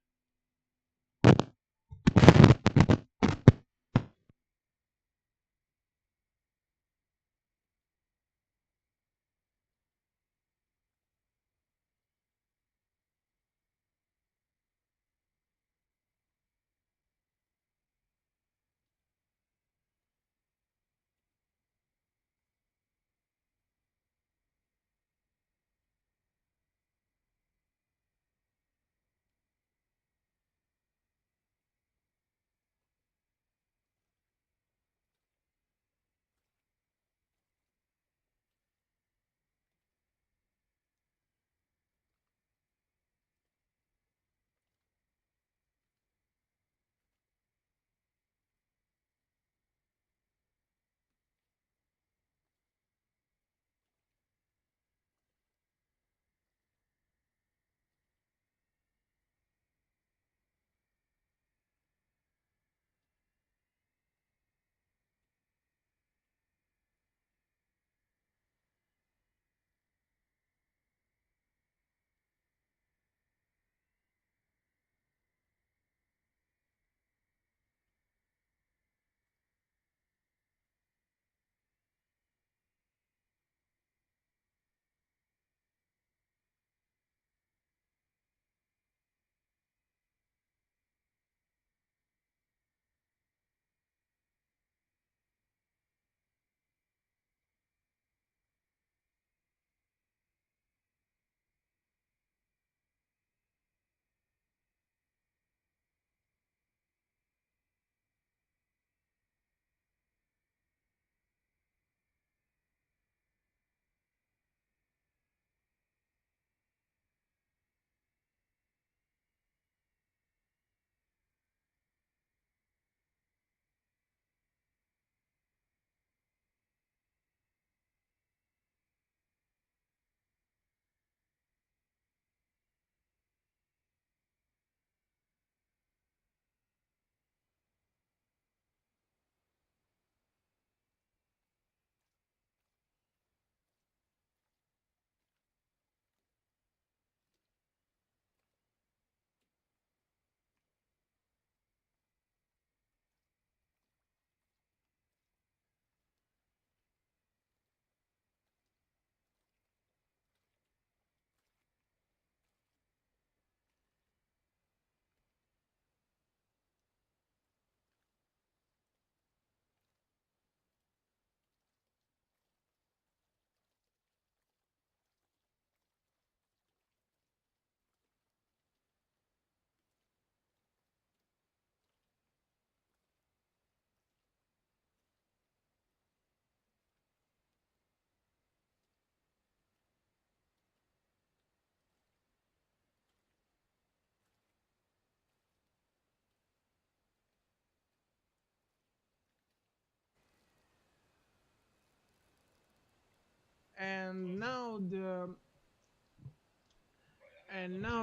And now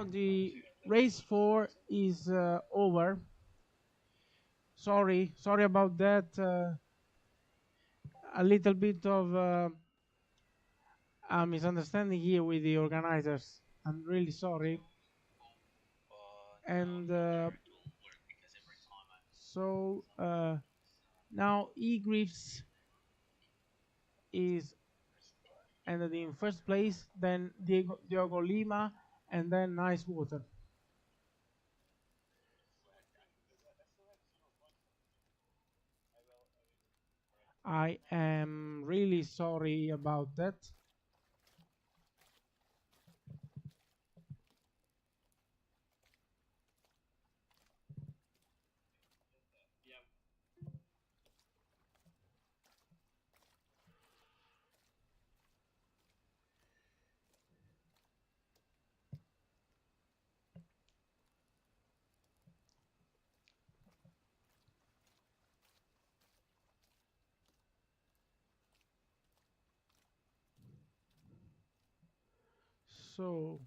the race 4 is over. Sorry about that. A little bit of a misunderstanding here with the organizers. I'm really sorry. And so now eGriffs is ended in first place, then Diogo Lima, and then Nice Water. I am really sorry about that. So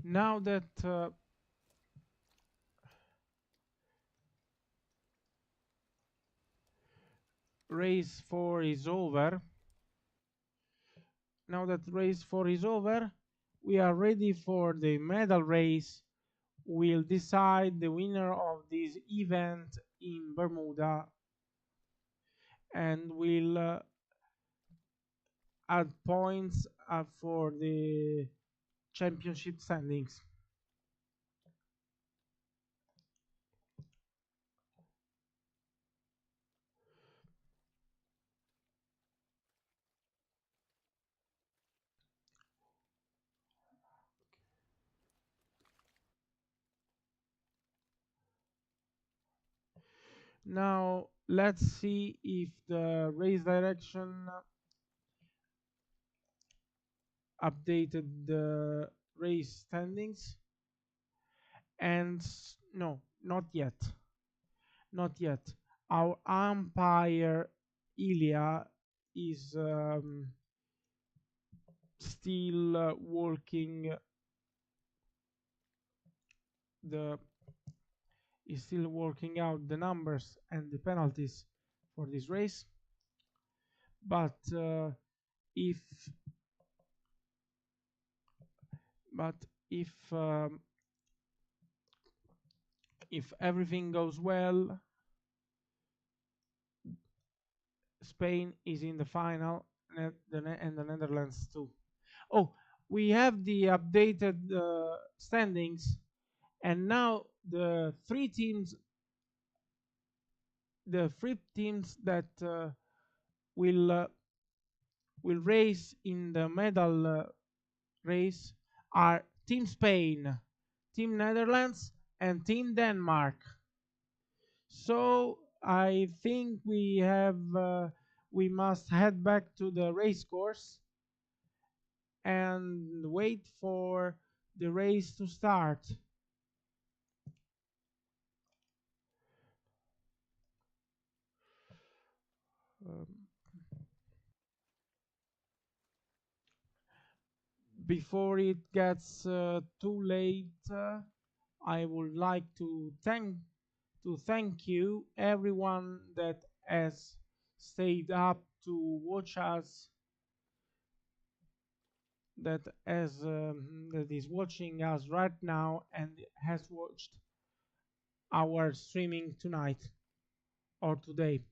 now that race 4 is over, we are ready for the medal race. We'll decide the winner of this event in Bermuda, and we'll add points for the championship standings. Now let's see if the race direction updated the race standings. And no, not yet. Not yet. Our umpire Ilya is still working the is still working out the numbers and the penalties for this race. But if but if everything goes well, Spain is in the final, and the Netherlands too. Oh, we have the updated standings, and now the three teams that will race in the medal race are Team Spain, Team Netherlands, and Team Denmark. So I think we must head back to the race course and wait for the race to start. Um, Before it gets too late, I would like to thank you everyone that has stayed up to watch us, that is watching us right now and has watched our streaming tonight or today.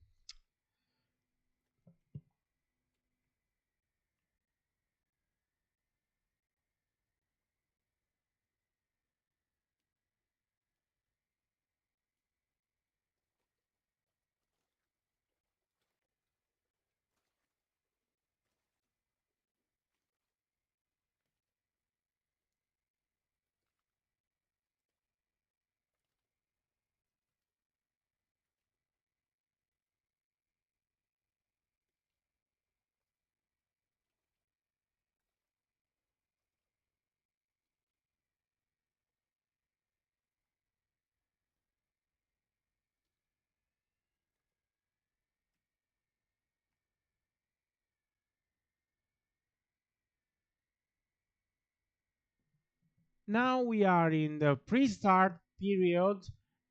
Now we are in the pre-start period.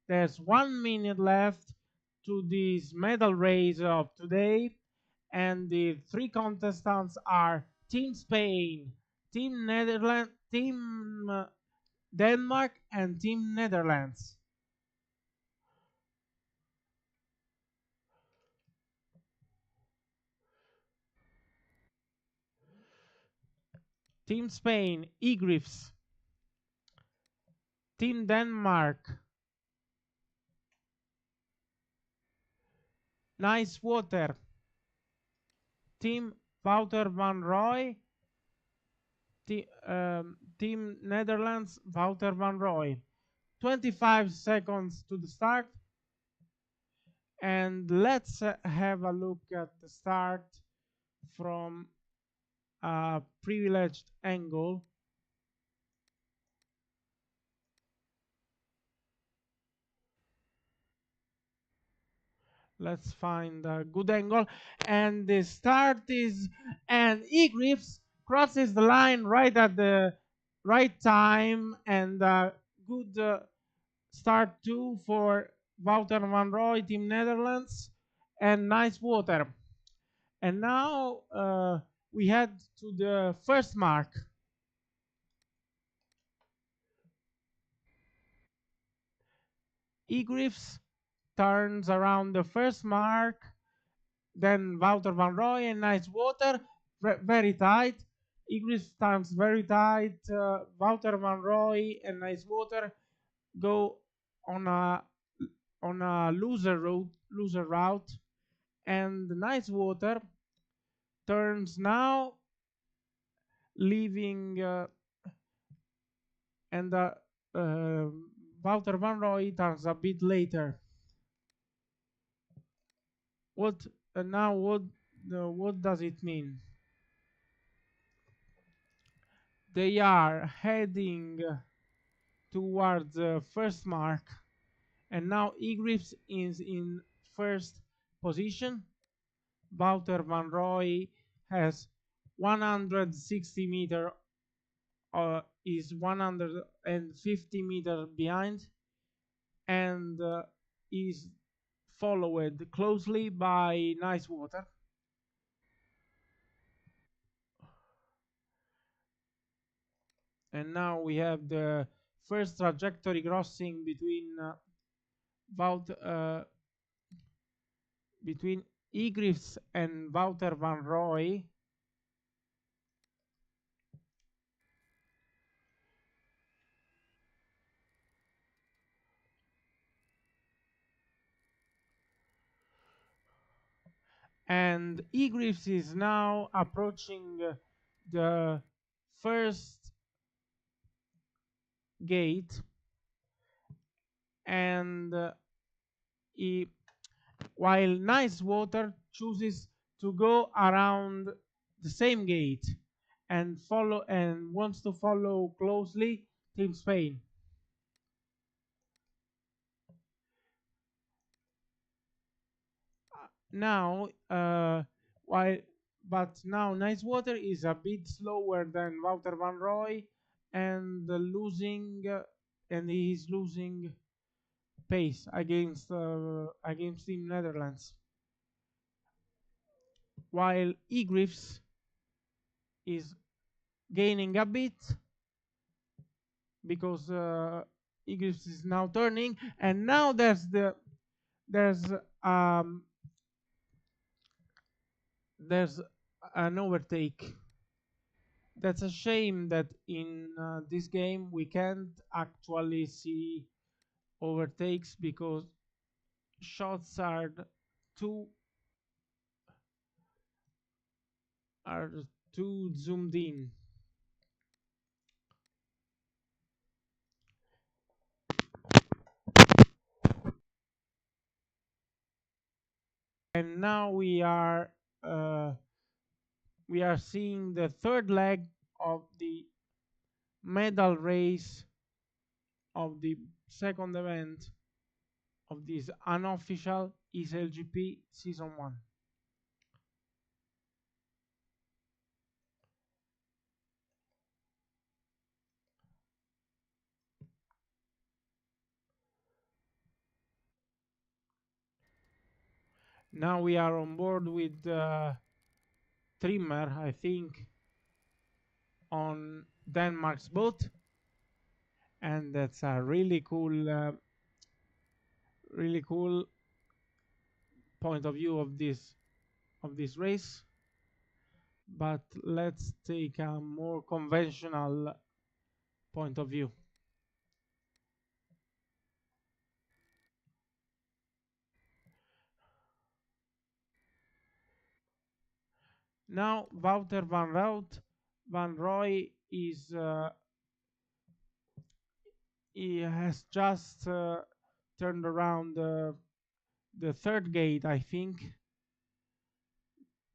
There's 1 minute left to this medal race of today, And the three contestants are Team Spain, Team Netherlands, Team Denmark, and Team Netherlands. Team Spain, Egriffs. Team Denmark, Nice Water. Team Wouter van Roy. Team Netherlands, Wouter van Roy. 25 seconds to the start. And let's have a look at the start from a privileged angle. Let's find a good angle. And the start is, and Egriffs crosses the line right at the right time, and good start too for Wouter van Roy, Team Netherlands, and Nice Water. And now we head to the first mark. Egriffs turns around the first mark, then Wouter van Roy and Nice Water, very tight. Egriffs stands very tight. Wouter van Roy and Nice Water go on a loser route, and Nice Water turns now, leaving and uh, Wouter van Roy turns a bit later. What now? What does it mean? They are heading towards the first mark, and now Egriffs is in first position. Wouter van Roy has 160 meter, is 150 meter behind, and is followed closely by Nice Water. And now we have the first trajectory crossing between between Egriffs and Wouter van Roy. And Egriffs is now approaching the first gate, and while Nice Water chooses to go around the same gate and wants to follow closely Team Spain. Now, while but now Nice Water is a bit slower than Wouter van Roy, and he is losing pace against Team Netherlands, while Egriffs is gaining a bit because Egriffs is now turning, and now there's um there's an overtake. That's a shame that in this game we can't actually see overtakes because shots too are too zoomed in. And now we are seeing the third leg of the medal race of the second event of this unofficial eSail GP season 1. Now we are on board with trimmer, I think, on Denmark's boat, and that's a really cool point of view of this race. But let's take a more conventional point of view. Now Wouter van Roy is he has just turned around the third gate, I think,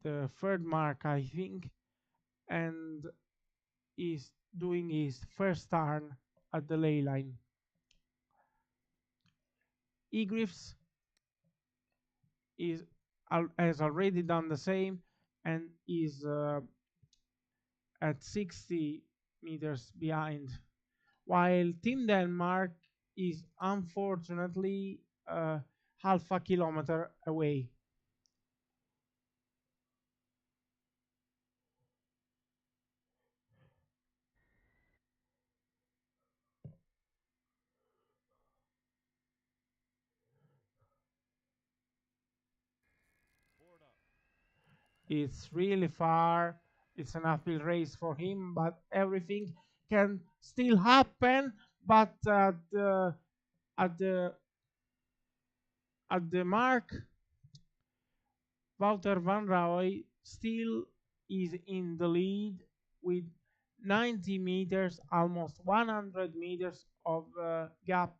the third mark, I think, and is doing his first turn at the ley line. Egriffs is has already done the same and is at 60 meters behind, while Team Denmark is unfortunately half a kilometer away. Board up. It's really far. It's an uphill race for him, but everything can still happen. But at the at the mark, Wouter van Roy still is in the lead with 90 meters, almost 100 meters of gap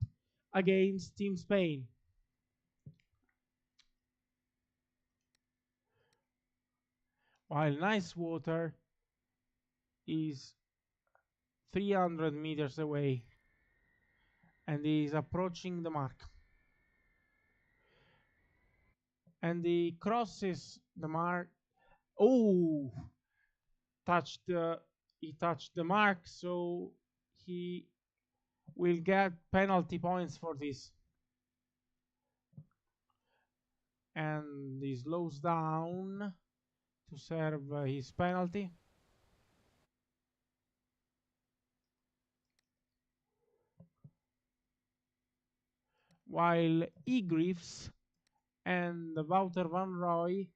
against Team Spain. While Nice Water is 300 meters away and is approaching the mark. And he crosses the mark. Oh, touched the he touched the mark, so he will get penalty points for this. And he slows down to serve his penalty. While Egriffs and Wouter van Roy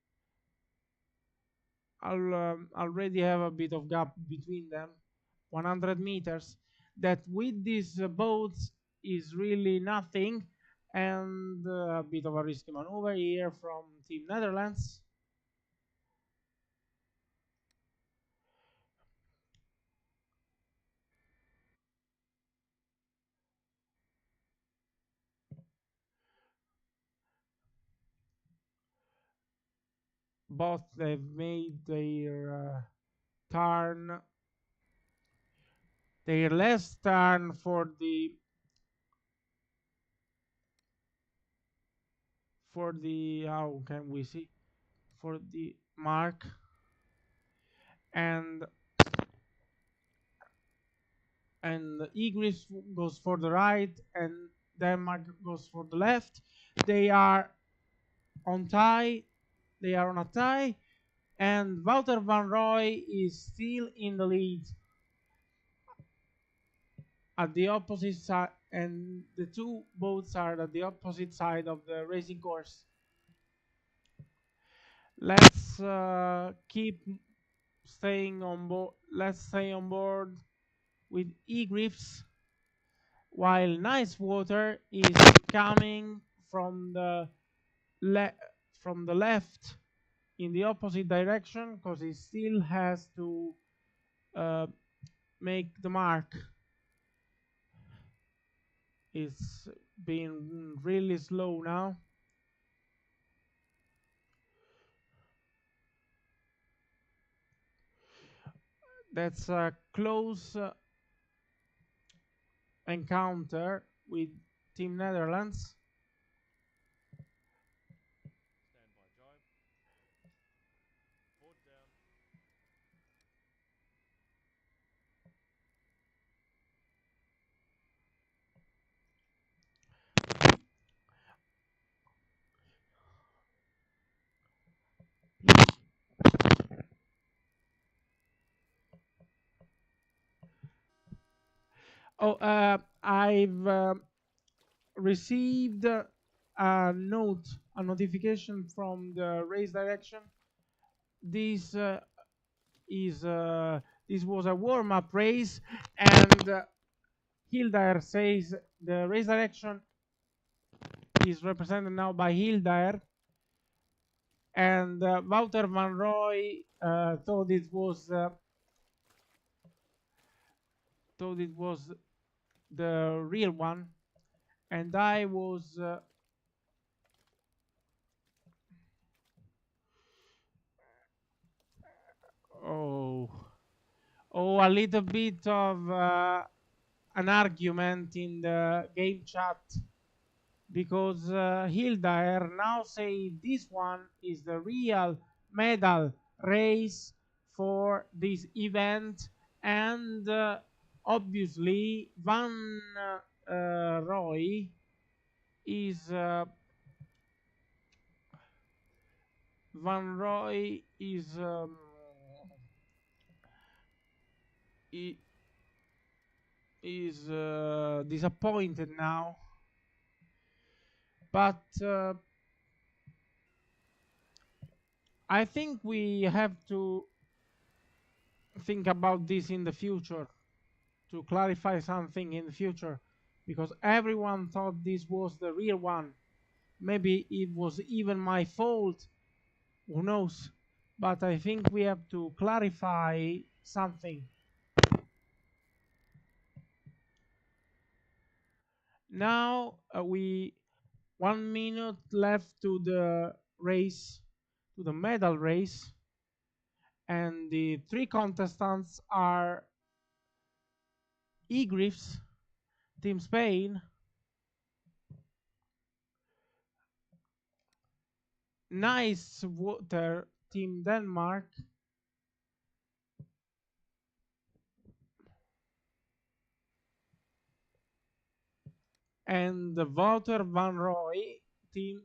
already have a bit of gap between them, 100 meters, that with these boats is really nothing, and a bit of a risky maneuver here from Team Netherlands. Both they've made turn, their last turn for the how can we see for the mark, and Egris goes for the right and Denmark goes for the left. They are on tie. They are on a tie, and Wouter van Roy is still in the lead at the opposite side, and the two boats are at the opposite side of the racing course. Let's keep staying on board. Let's stay on board with Egriffs, while Nice Water is coming from the left in the opposite direction because he still has to uh, make the mark. It's been really slow now. That's a close encounter with Team Netherlands. Stand by jibe. Board down. Oh, I've received a note, a notification from the race direction. This is this was a warm-up race, and Hildair says the race direction is represented now by Hildair, and Wouter van Roy thought it was the real one, and I was oh a little bit of an argument in the game chat because Hildaer now say this one is the real medal race for this event, and obviously Roy is Van Roy i- is disappointed now, but I think we have to think about this in the future, to clarify something in the future, because everyone thought this was the real one. Maybe it was even my fault, who knows? But I think we have to clarify something. Now we 1 minute left to the race, to the medal race, and the three contestants are Egriffs, Team Spain, Nice Water, Team Denmark, and Wouter van Roy, Team